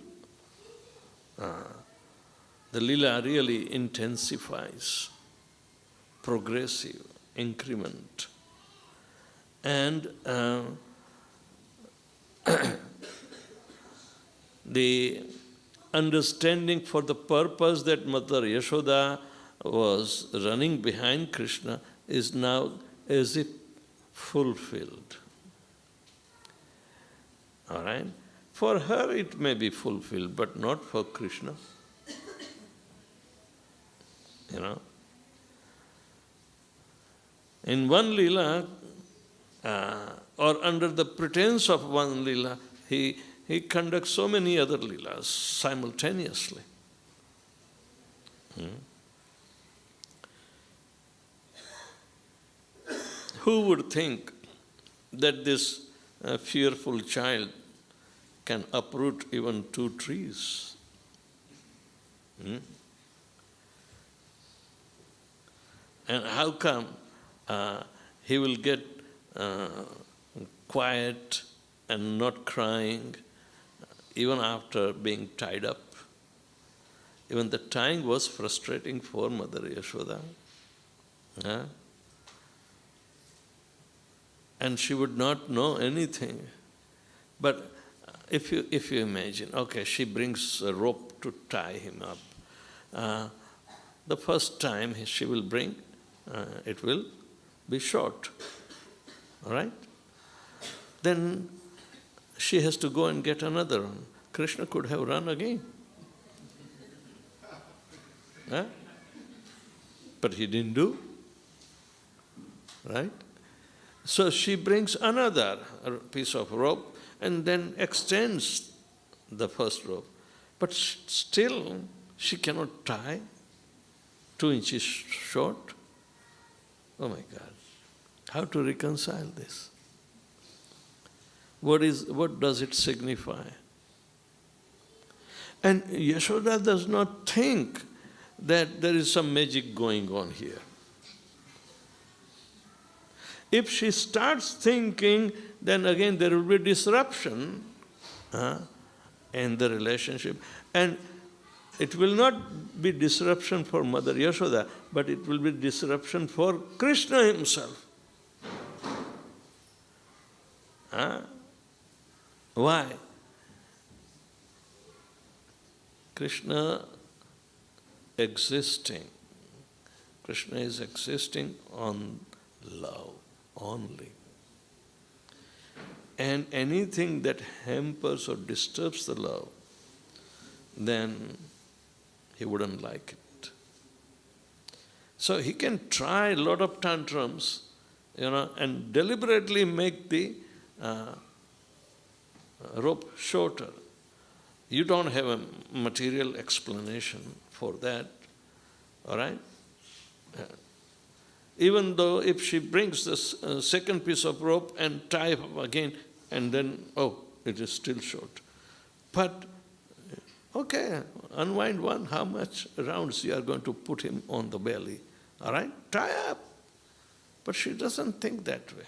The Lila really intensifies, progressive, increment. And the understanding for the purpose that Mother Yashoda was running behind Krishna is now as if fulfilled. All right? For her it may be fulfilled, but not for Krishna. You know? In one Lila, or under the pretense of one Lila, he conducts so many other Leelas simultaneously. Who would think that this fearful child can uproot even 2 trees? And how come he will get quiet and not crying even after being tied up? Even the tying was frustrating for Mother Yashoda. And she would not know anything. But if you imagine, okay, she brings a rope to tie him up. The first time she will bring, it will be short. All right? Then she has to go and get another one. Krishna could have run again. Huh? But he didn't do, right? So she brings another piece of rope and then extends the first rope. But still, she cannot tie 2 inches short. Oh my God. How to reconcile this? What does it signify? And Yashoda does not think that there is some magic going on here. If she starts thinking, then again there will be disruption in the relationship. And it will not be disruption for Mother Yashoda, but it will be disruption for Krishna himself. Why? Krishna is existing on love only. And anything that hampers or disturbs the love, then he wouldn't like it. So he can try a lot of tantrums, and deliberately make the rope shorter. You don't have a material explanation for that, all right? Even though if she brings this second piece of rope and tie up again, and then, it is still short. But, okay, unwind one, how much rounds you are going to put him on the belly, all right? Tie up. But she doesn't think that way.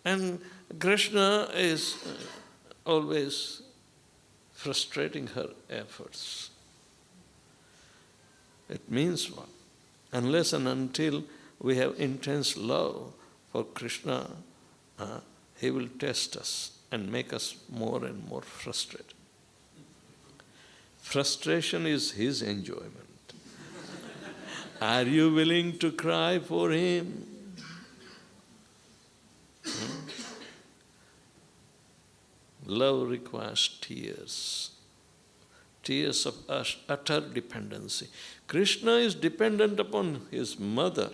And Krishna is always frustrating her efforts. It means what? Unless and until we have intense love for Krishna, he will test us and make us more and more frustrated. Frustration is his enjoyment. Are you willing to cry for him? Love requires tears. Tears of utter dependency. Krishna is dependent upon his mother,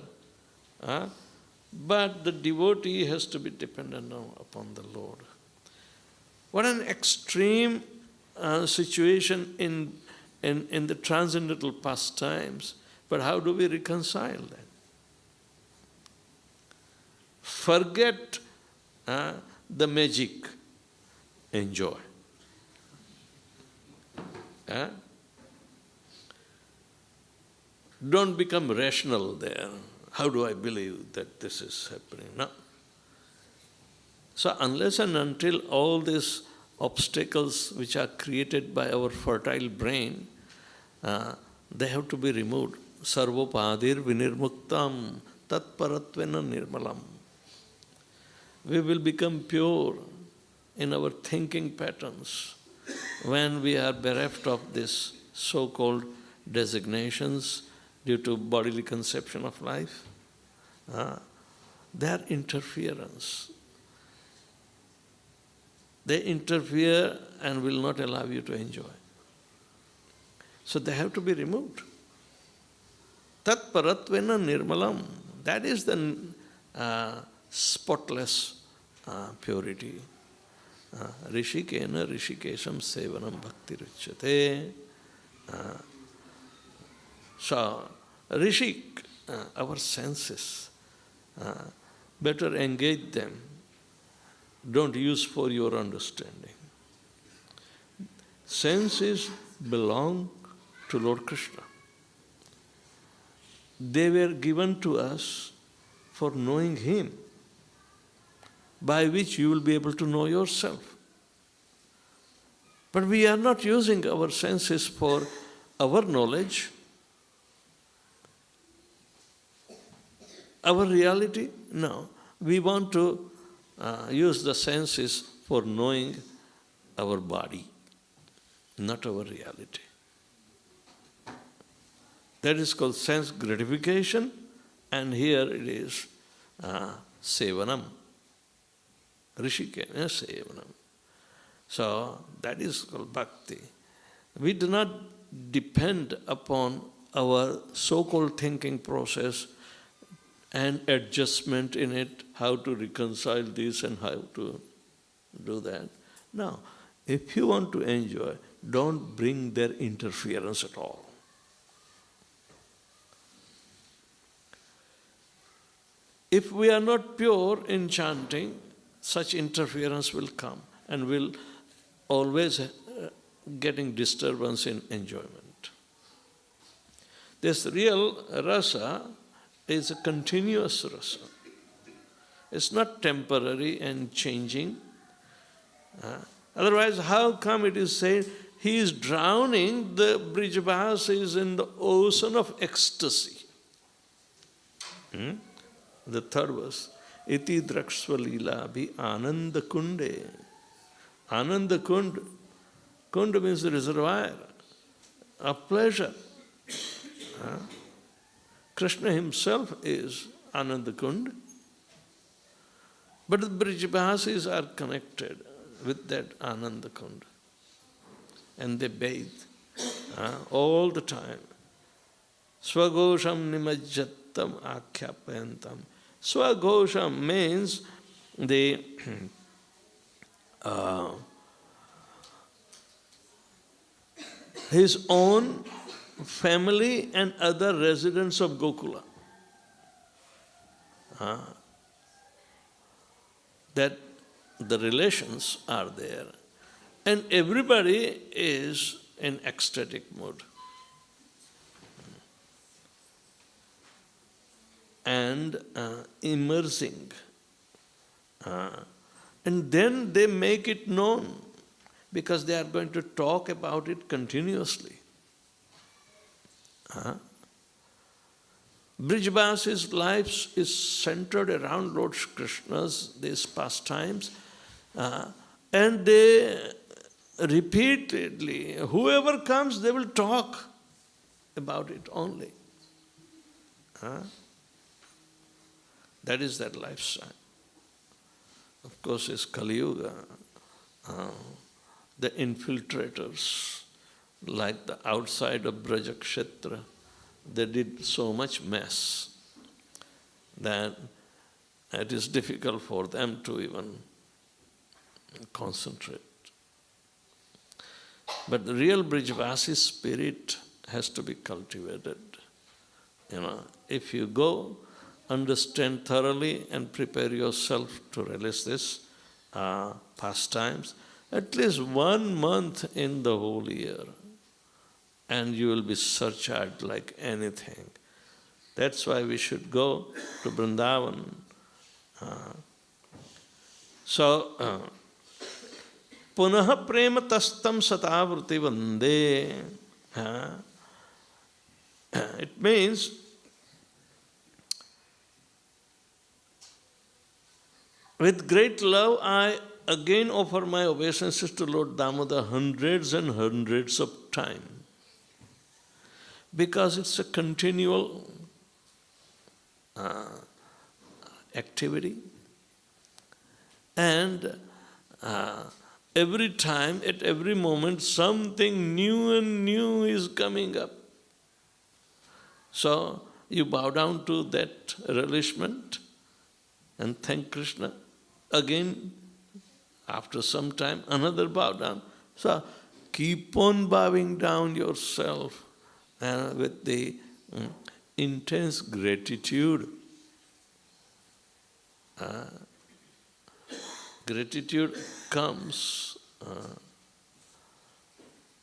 but the devotee has to be dependent upon the Lord. What an extreme situation in the transcendental pastimes, but how do we reconcile that? Forget the magic, enjoy. Don't become rational there. How do I believe that this is happening? No. So unless and until all these obstacles which are created by our fertile brain, they have to be removed. Sarvopadir vinirmuktam tatparatvena nirmalam. We will become pure in our thinking patterns when we are bereft of these so-called designations due to bodily conception of life. They are interference. They interfere and will not allow you to enjoy. So they have to be removed. Tat paratvena nirmalam. That is the spotless purity. Rishikena rishikesham sevanam bhakti ruchyate. So, Rishik, our senses, better engage them. Don't use for your understanding. Senses belong to Lord Krishna. They were given to us for knowing Him, by which you will be able to know yourself. But we are not using our senses for our knowledge. Our reality? No. We want to use the senses for knowing our body, not our reality. That is called sense gratification, and here it is sevanam. Rishikena sevanam. So that is called bhakti. We do not depend upon our so-called thinking process and adjustment in it, how to reconcile this and how to do that. No, if you want to enjoy, don't bring their interference at all. If we are not pure in chanting, such interference will come and will always getting disturbance in enjoyment. This real rasa is a continuous rasa. It's not temporary and changing. Otherwise, how come it is said he is drowning, the Brijavas is in the ocean of ecstasy? The third verse, iti drakshva Lila bhi ananda kunde. Ananda kund, kund means the reservoir of pleasure. Krishna himself is Ananda Kund, but the Brijavasis are connected with that Ananda Kund, and they bathe all the time. Swagosham nimajjattam akhyapayantam. Swagosham means the his own family and other residents of Gokula. That the relations are there. And everybody is in ecstatic mood. And immersing. And then they make it known because they are going to talk about it continuously. Brijavasi's life is centered around Lord Krishna's, these pastimes, and they repeatedly, whoever comes, they will talk about it only. That is that lifestyle. Of course, it's Kali Yuga. The infiltrators, like the outside of Brajakshetra, they did so much mess that it is difficult for them to even concentrate. But the real Brijavasi spirit has to be cultivated. If you go, understand thoroughly and prepare yourself to relish this pastimes, at least 1 month in the whole year, and you will be surcharged like anything. That's why we should go to Vrindavan. Punaha prema tastam satavruti vande. It means with great love I again offer my obeisances to Lord Damodar hundreds and hundreds of times. Because it's a continual activity. And every time, at every moment, something new and new is coming up. So you bow down to that relishment and thank Krishna. Again, after some time, another bow down. So keep on bowing down yourself with the intense gratitude. Gratitude comes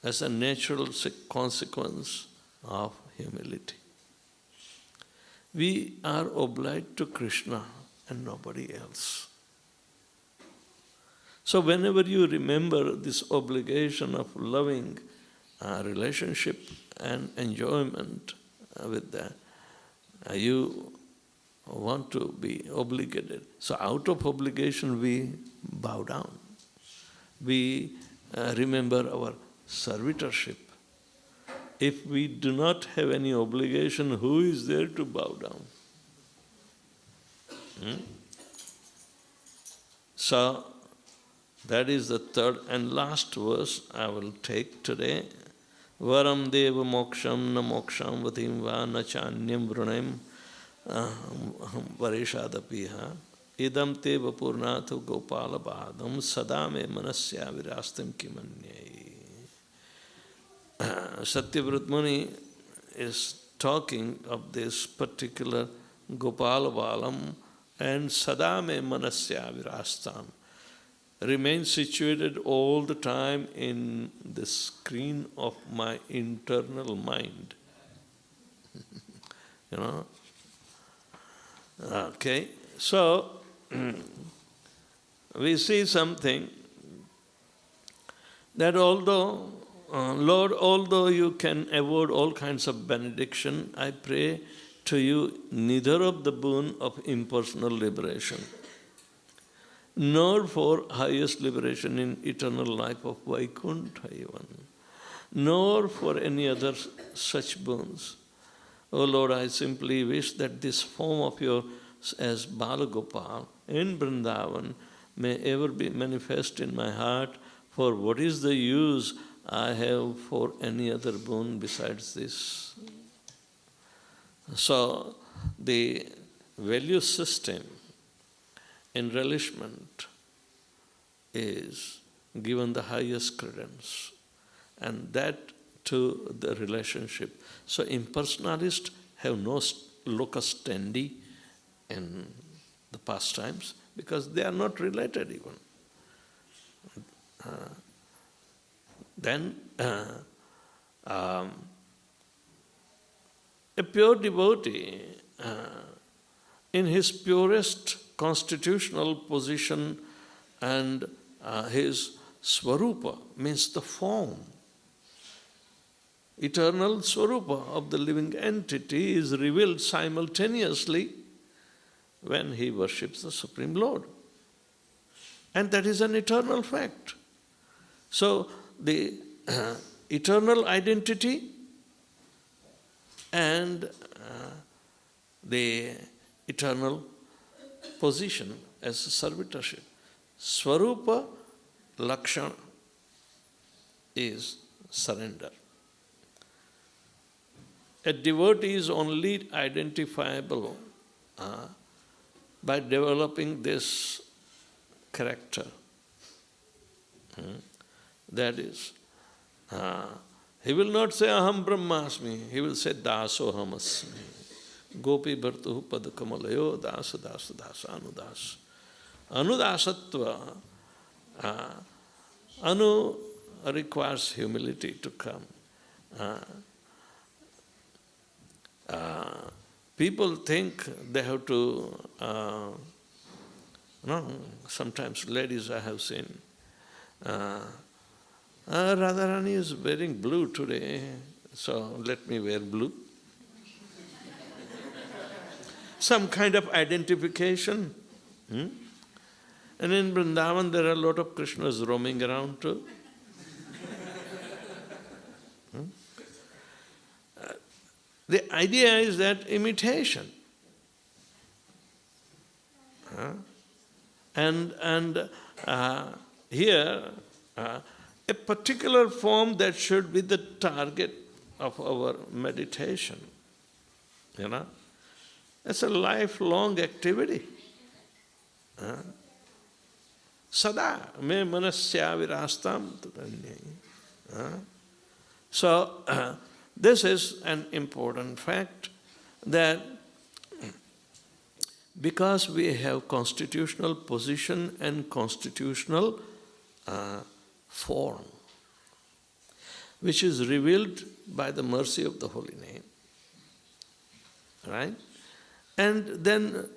as a natural consequence of humility. We are obliged to Krishna and nobody else. So whenever you remember this obligation of loving relationship and enjoyment with that, you want to be obligated. So out of obligation we bow down. We remember our servitorship. If we do not have any obligation, who is there to bow down? So that is the third and last verse I will take today. varam deva moksham na moksham vatim va na chanyam vrunem vareshadapiha idam te vapurnatho gopala badam sadame manasya virastam kimanyai. Satyavrata Muni is talking of this particular Gopala Balam and Sadame Manasya Virastam. Remain situated all the time in the screen of my internal mind. You know? Okay, so we see something that although Lord, although you can avoid all kinds of benediction, I pray to you neither of the boon of impersonal liberation, nor for highest liberation in eternal life of Vaikuntha even, nor for any other such boons. O Lord, I simply wish that this form of yours as Balagopal in Vrindavan may ever be manifest in my heart, for what is the use I have for any other boon besides this? So, the value system in relishment is given the highest credence, and that to the relationship. So, impersonalists have no locus standi in the pastimes because they are not related even. Then a pure devotee in his purest constitutional position and his swarupa means the form, eternal swarupa of the living entity is revealed simultaneously when he worships the Supreme Lord. And that is an eternal fact. So, the eternal identity and the eternal position as servitorship. Swarupa Lakshana is surrender. A devotee is only identifiable by developing this character. That is, he will not say Aham Brahmasmi, he will say Dasoham Asmi. Gopi Bhartuhu Padakamalayo Dasa Dasa Dasa Anudas. Anudasatva, Anu requires humility to come. People think they have to, sometimes ladies I have seen, Radharani is wearing blue today, so let me wear blue. Some kind of identification. And in Vrindavan there are a lot of Krishnas roaming around too. The idea is that imitation. And here, a particular form that should be the target of our meditation. It's a lifelong activity. Sada me manasya virastam tudanyai. So, this is an important fact that because we have constitutional position and constitutional form, which is revealed by the mercy of the Holy Name, right? And then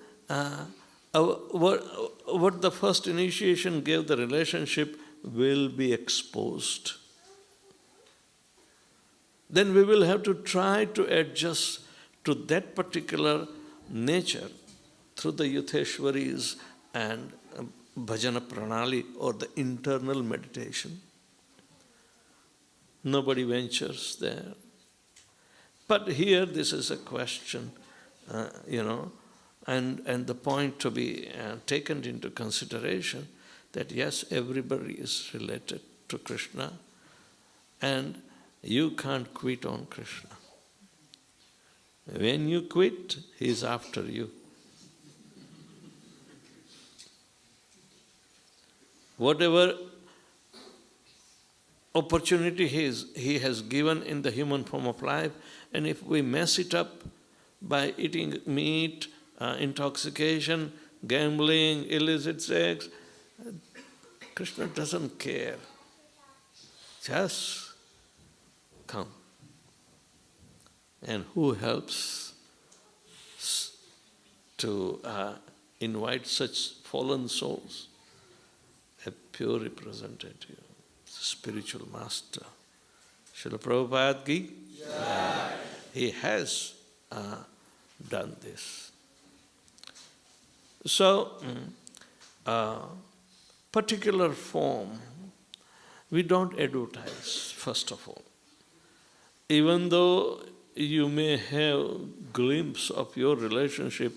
what the first initiation gave the relationship will be exposed. Then we will have to try to adjust to that particular nature through the Yutheshwaris and bhajana pranali or the internal meditation. Nobody ventures there. But here this is a question, and the point to be taken into consideration that yes, everybody is related to Krishna, and You can't quit on Krishna. When you quit, he is after you. Whatever opportunity he has given in the human form of life, and if we mess it up by eating meat, intoxication, gambling, illicit sex, Krishna doesn't care. Just come. And who helps to invite such fallen souls? A pure representative, spiritual master. Srila Prabhupada Ki? Yeah. He has done this. So, particular form, we don't advertise, first of all. Even though you may have glimpse of your relationship,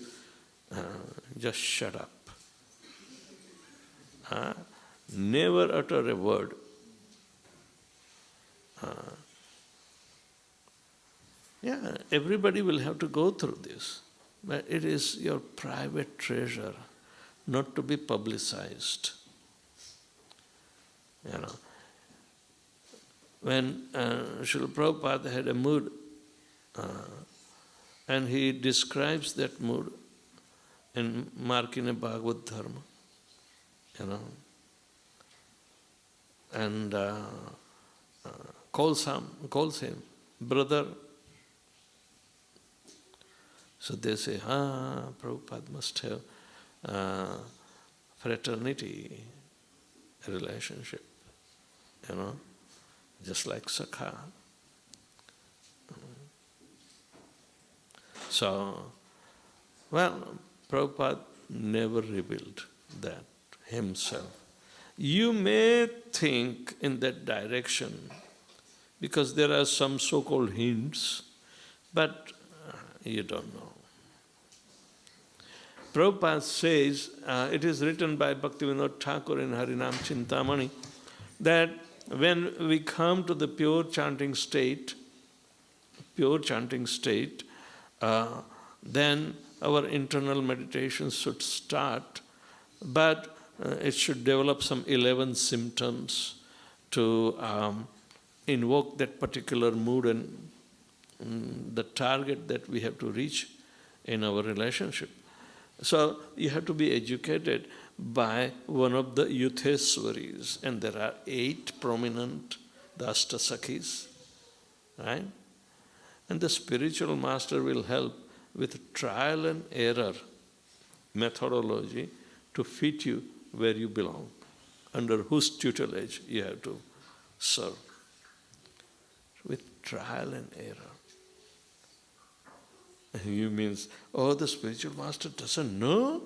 just shut up. Never utter a word. Yeah, everybody will have to go through this, but it is your private treasure, not to be publicized. You know, when Srila Prabhupada had a mood, and he describes that mood in Markine Bhagavad Dharma, you know, and calls him, brother. So they say, Prabhupada must have fraternity relationship, you know, just like Sakha. So, well, Prabhupada never revealed that himself. You may think in that direction because there are some so-called hints, but you don't know. Prabhupada says, it is written by Bhaktivinoda Thakur in Harinam Chintamani, that when we come to the pure chanting state, then our internal meditation should start, but it should develop some 11 symptoms to invoke that particular mood and the target that we have to reach in our relationship. So you have to be educated by one of the Yutheswaris, and there are 8 prominent, the Ashtasakhis, right? And the spiritual master will help with trial and error methodology to fit you where you belong, under whose tutelage you have to serve. With trial and error. You means, the spiritual master doesn't know?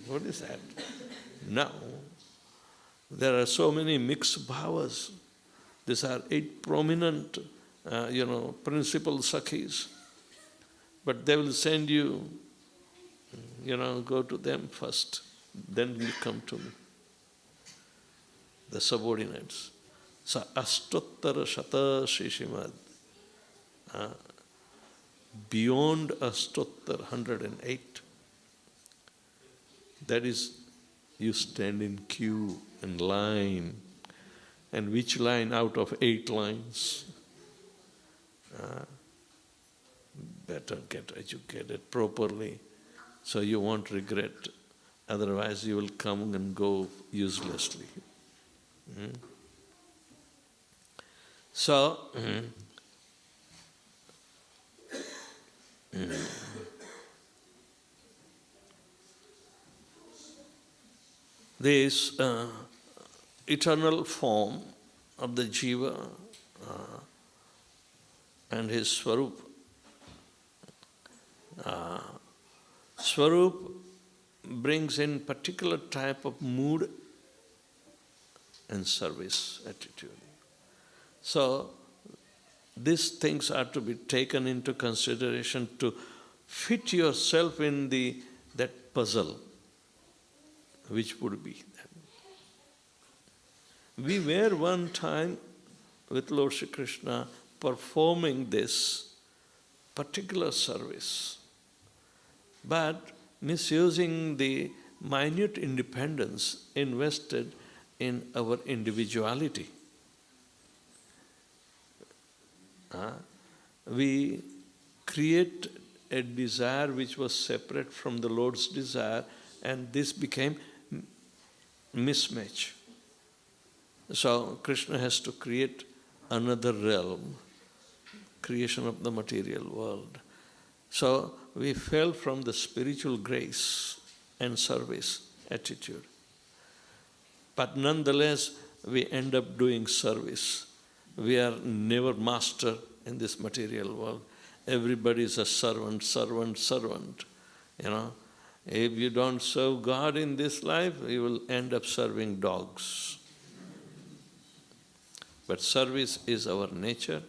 What is that? No. There are so many mixed bhavas. These are 8 prominent, principal sakhis. But they will send you, go to them first, then you come to me. The subordinates. Sa Ashtottara Shata Shishimad. Beyond Ashtottar 108. That is, you stand in queue and line. And which line out of 8 lines? Better get educated properly so you won't regret. Otherwise you will come and go uselessly. So, this eternal form of the jiva and his swarup. Swarup brings in particular type of mood and service attitude. So these things are to be taken into consideration to fit yourself in that puzzle, which would be that. We were one time with Lord Sri Krishna performing this particular service, but misusing the minute independence invested in our individuality. We create a desire which was separate from the Lord's desire, and this became mismatch. So Krishna has to create another realm, creation of the material world. So we fell from the spiritual grace and service attitude. But nonetheless, we end up doing service. We are never master in this material world. Everybody is a servant, servant, servant. You know, if you don't serve God in this life, you will end up serving dogs. But service is our nature,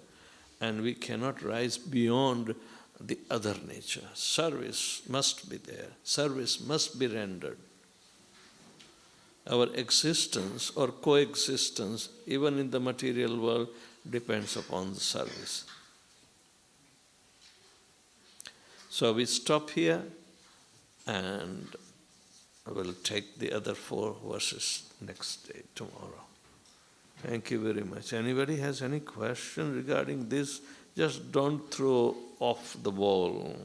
and we cannot rise beyond the other nature. Service must be there. Service must be rendered. Our existence or coexistence, even in the material world, depends upon the service. So we stop here, and we'll take the other 4 verses next day, tomorrow. Thank you very much. Anybody has any question regarding this? Just don't throw off the wall.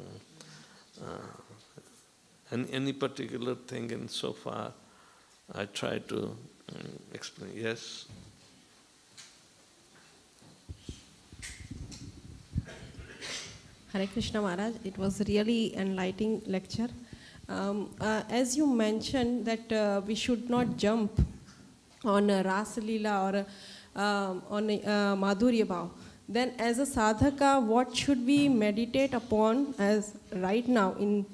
Any particular thing, and so far I try to explain. Yes? Hare Krishna Maharaj, it was really enlightening lecture. As you mentioned that we should not jump on Rasa Lila or on Madhurya Bhav, then as a sadhaka, what should we meditate upon as right now in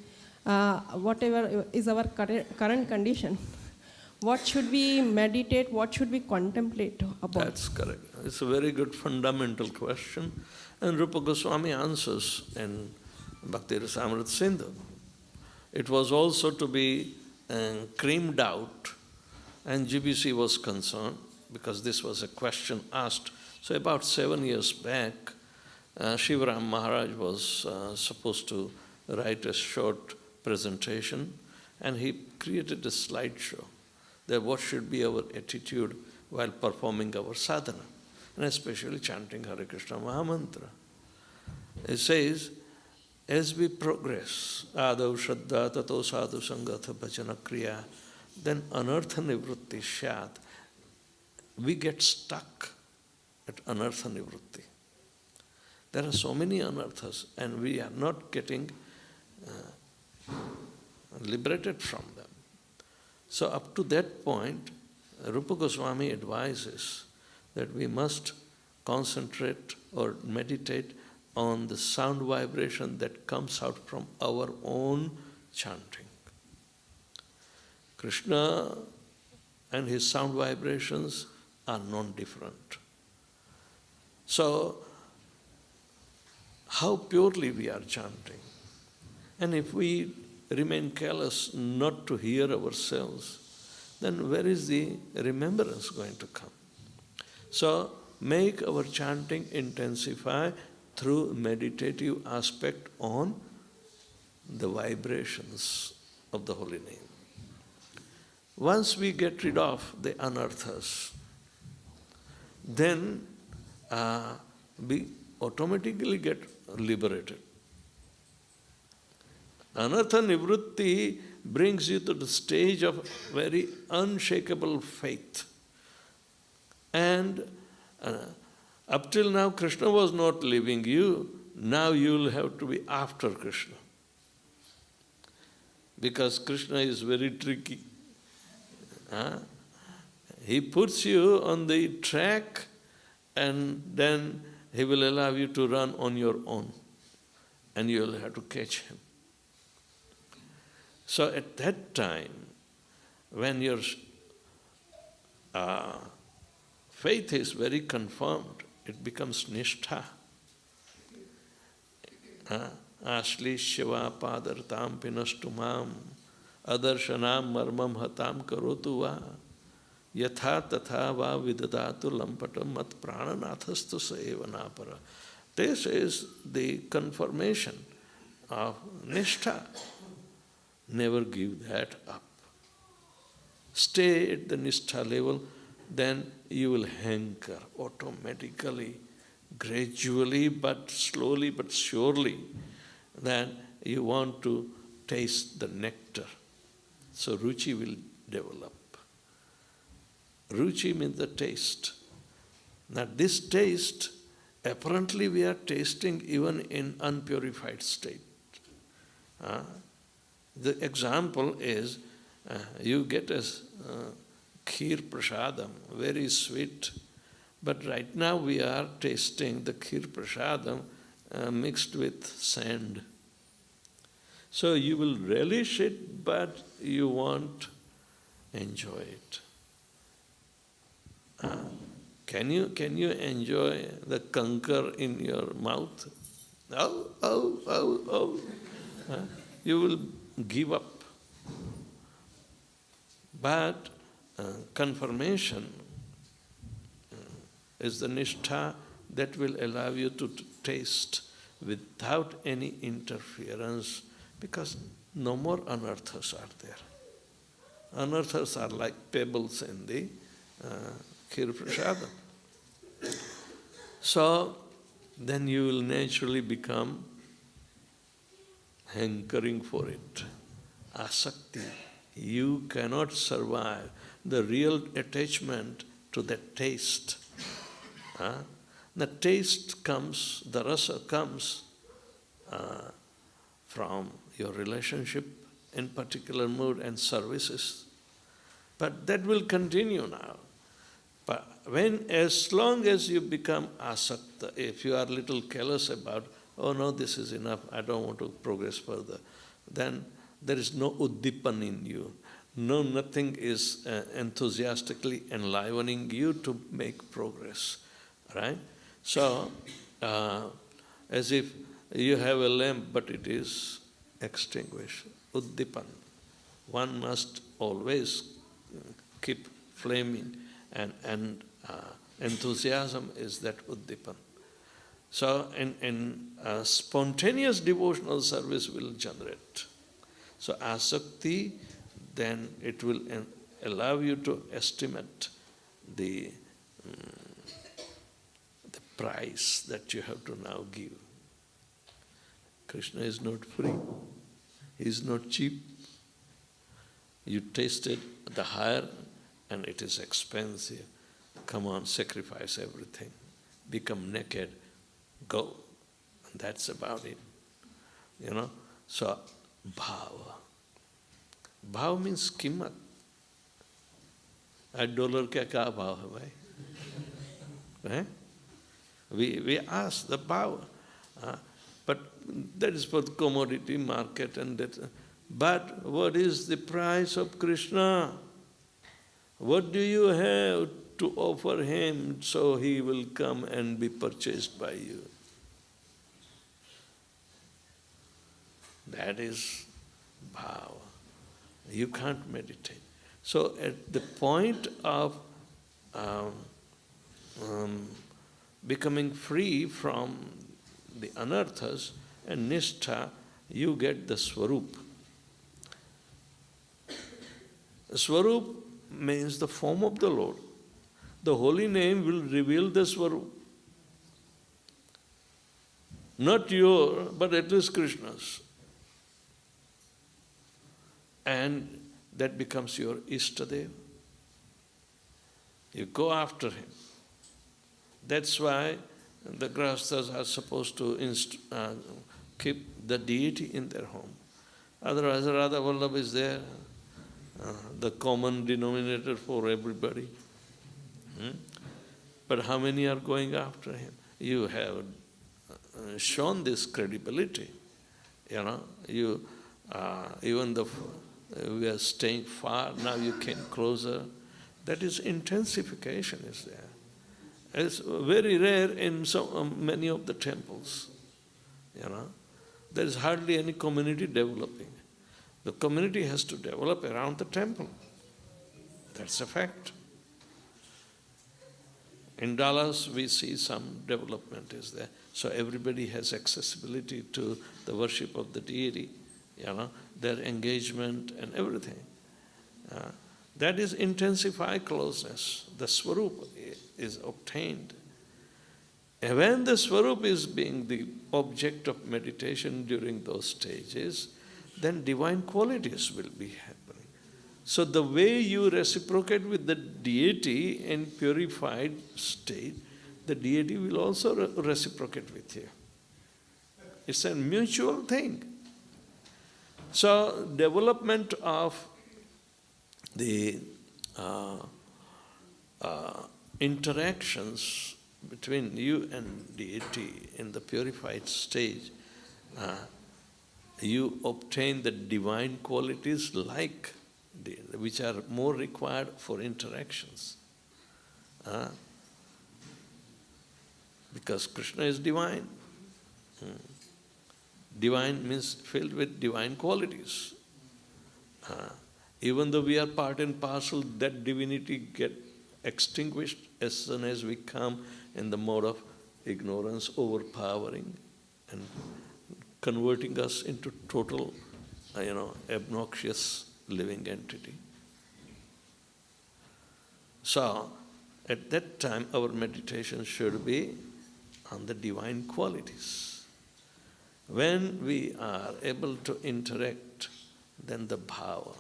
whatever is our current condition? What should we meditate, what should we contemplate upon? That's correct. It's a very good fundamental question. And Rupa Goswami answers in Bhakti Rasamrita Sindhu. It was also to be creamed out, and GBC was concerned because this was a question asked. So about 7 years back, Shivaram Maharaj was supposed to write a short presentation, and he created a slideshow that what should be our attitude while performing our sadhana, and especially chanting Hare Krishna Mahamantra. It says, as we progress, Adav Shraddha Tato Sadhu Sangatha Bhajana Kriya, then Anartha Nivrutti Shyat. We get stuck at Anartha Nivrutti. There are so many anarthas, and we are not getting liberated from them. So up to that point, Rupa Goswami advises that we must concentrate or meditate on the sound vibration that comes out from our own chanting. Krishna and his sound vibrations are non-different. So, how purely we are chanting. And if we remain callous not to hear ourselves, then where is the remembrance going to come? So, make our chanting intensify through meditative aspect on the vibrations of the holy name. Once we get rid of the anarthas, then we automatically get liberated. Anartha nivrutti brings you to the stage of very unshakable faith. And up till now, Krishna was not leaving you. Now you will have to be after Krishna. Because Krishna is very tricky. He puts you on the track, and then he will allow you to run on your own, and you will have to catch him. So at that time, when your faith is very confirmed, it becomes nishtha. Ashli shiva padartam pinastumam adarshanam marmam hatam karotu va. Yatha tatha va vidadatu lampatam mat prananathastu sa eva napara. This is the confirmation of nishtha. Never give that up. Stay at the nishtha level, then you will hanker automatically, gradually, but slowly but surely, then you want to taste the nectar. So ruchi will develop. Ruchi means the taste. Now this taste, apparently we are tasting even in unpurified state. The example is, you get a kheer prasadam, very sweet, but right now we are tasting the kheer prasadam mixed with sand. So you will relish it, but you won't enjoy it. Can you enjoy the conker in your mouth? Oh. You will give up. But confirmation is the nishtha that will allow you to taste without any interference, because no more anarthas are there. Anarthas are like pebbles in the kheer prasadam. So then you will naturally become hankering for it. Asakti. You cannot survive the real attachment to that taste. The taste comes, the rasa comes from your relationship in particular mood and services. But that will continue now. But as long as you become asakta, if you are a little careless about, oh no, this is enough, I don't want to progress further, then there is no uddipan in you. No, nothing is enthusiastically enlivening you to make progress, right? So, as if you have a lamp but it is extinguished. Uddipan. One must always keep flaming, and enthusiasm is that uddipan. So, in spontaneous devotional service will generate. So asakti, then it will allow you to estimate the price that you have to now give. Krishna is not free. He is not cheap. You tasted the higher and it is expensive. Come on, sacrifice everything. Become naked. Go. And that's about it. So bhava. Bhava means kimat. $1 ka kya bhava hai bhai? Right? We ask the bhava. But that is for the commodity market and that. But what is the price of Krishna? What do you have to offer him so he will come and be purchased by you? That is bhava. You can't meditate. So at the point of becoming free from the anarthas and nishtha, you get the swarup. Swarup means the form of the Lord. The holy name will reveal the swarup. Not your, but at least Krishna's. And that becomes your Ishtadev. You go after him. That's why the Grahasthas are supposed to keep the deity in their home. Otherwise, Radha Vallabha is there, the common denominator for everybody. But how many are going after him? You have shown this credibility. You even though we are staying far, now you came closer. That is intensification is there. It's very rare in many of the temples. There is hardly any community developing. The community has to develop around the temple. That's a fact. In Dallas, we see some development is there. So everybody has accessibility to the worship of the deity, their engagement and everything. That is intensified closeness. The Swarup is obtained. And when the Swarup is being the object of meditation during those stages, then divine qualities will be happening. So the way you reciprocate with the deity in purified state, the deity will also reciprocate with you. It's a mutual thing. So development of the interactions between you and deity in the purified stage, you obtain the divine qualities like which are more required for interactions. Because Krishna is divine. Divine means filled with divine qualities. Even though we are part and parcel, that divinity get extinguished as soon as we come in the mode of ignorance, overpowering and converting us into total, obnoxious living entity. So, at that time, our meditation should be on the divine qualities. When we are able to interact, then the bhava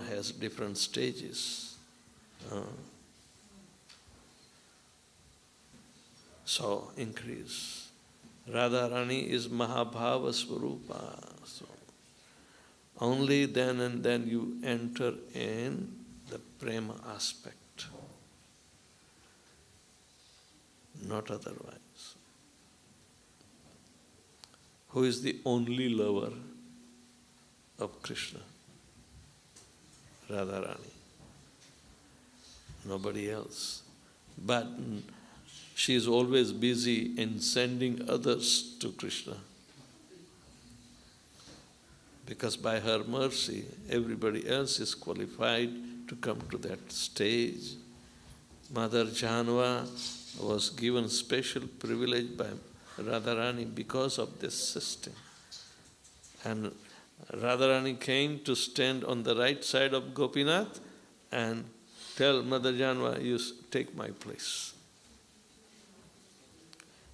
has different stages. So, increase. Radharani is Mahabhava Swarupa. So, only then and then you enter in the prema aspect, not otherwise. Who is the only lover of Krishna? Radharani. Nobody else. But she is always busy in sending others to Krishna. Because by her mercy, everybody else is qualified to come to that stage. Mother Janva was given special privilege by Radharani because of this system. And Radharani came to stand on the right side of Gopinath and tell Mother Janva, you take my place.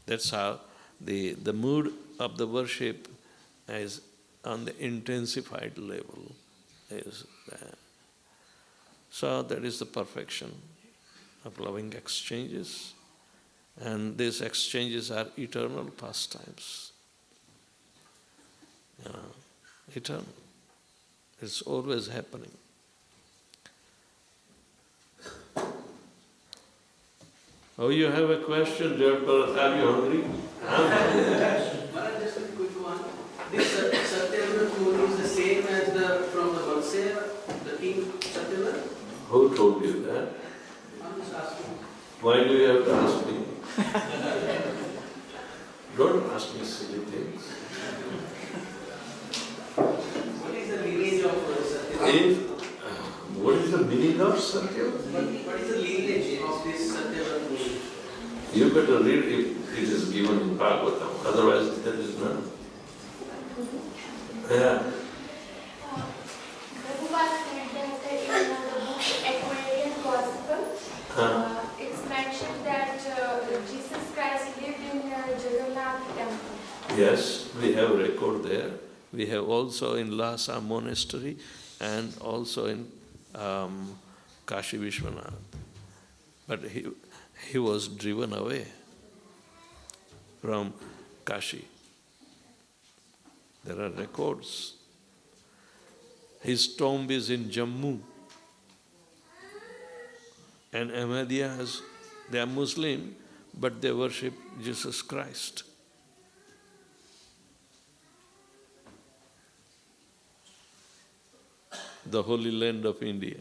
That's how the mood of the worship is on the intensified level is there. So that is the perfection of loving exchanges. And these exchanges are eternal pastimes. Eternal. It's always happening. Oh, you have a question, Jayapal? Are you hungry? Just a quick one. This Satyavrat food is the same as from the Vatsya, the king Satyavrat? Who told you that? I'm just asking. Why do you have to ask me? Don't ask me silly things. What is the lineage of Satyavrat? What is the meaning of Satya? What is the lineage of this Satyavrat food? You better read if it is given in Bhagavatam, otherwise there is none. Yeah. It's mentioned that Jesus Christ lived in Jagannath temple. Yes, we have record there. We have also in Lhasa monastery and also in Kashi Vishwanath. But he was driven away from Kashi. There are records. His tomb is in Jammu. And Ahmadiyas, they are Muslim, but they worship Jesus Christ. The holy land of India.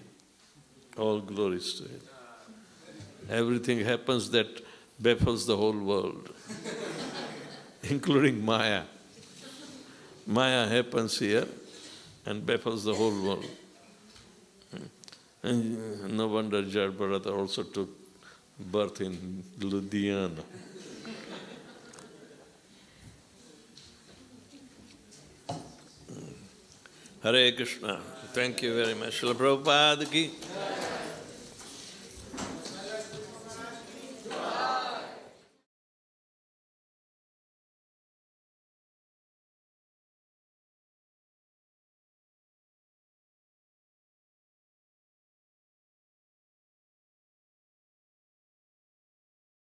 All glories to it. Everything happens that baffles the whole world, including Maya. Maya happens here and baffles the whole world. And no wonder Jad Bharata also took birth in Ludhiana. Hare Krishna. Thank you very much. Srila Prabhupada ki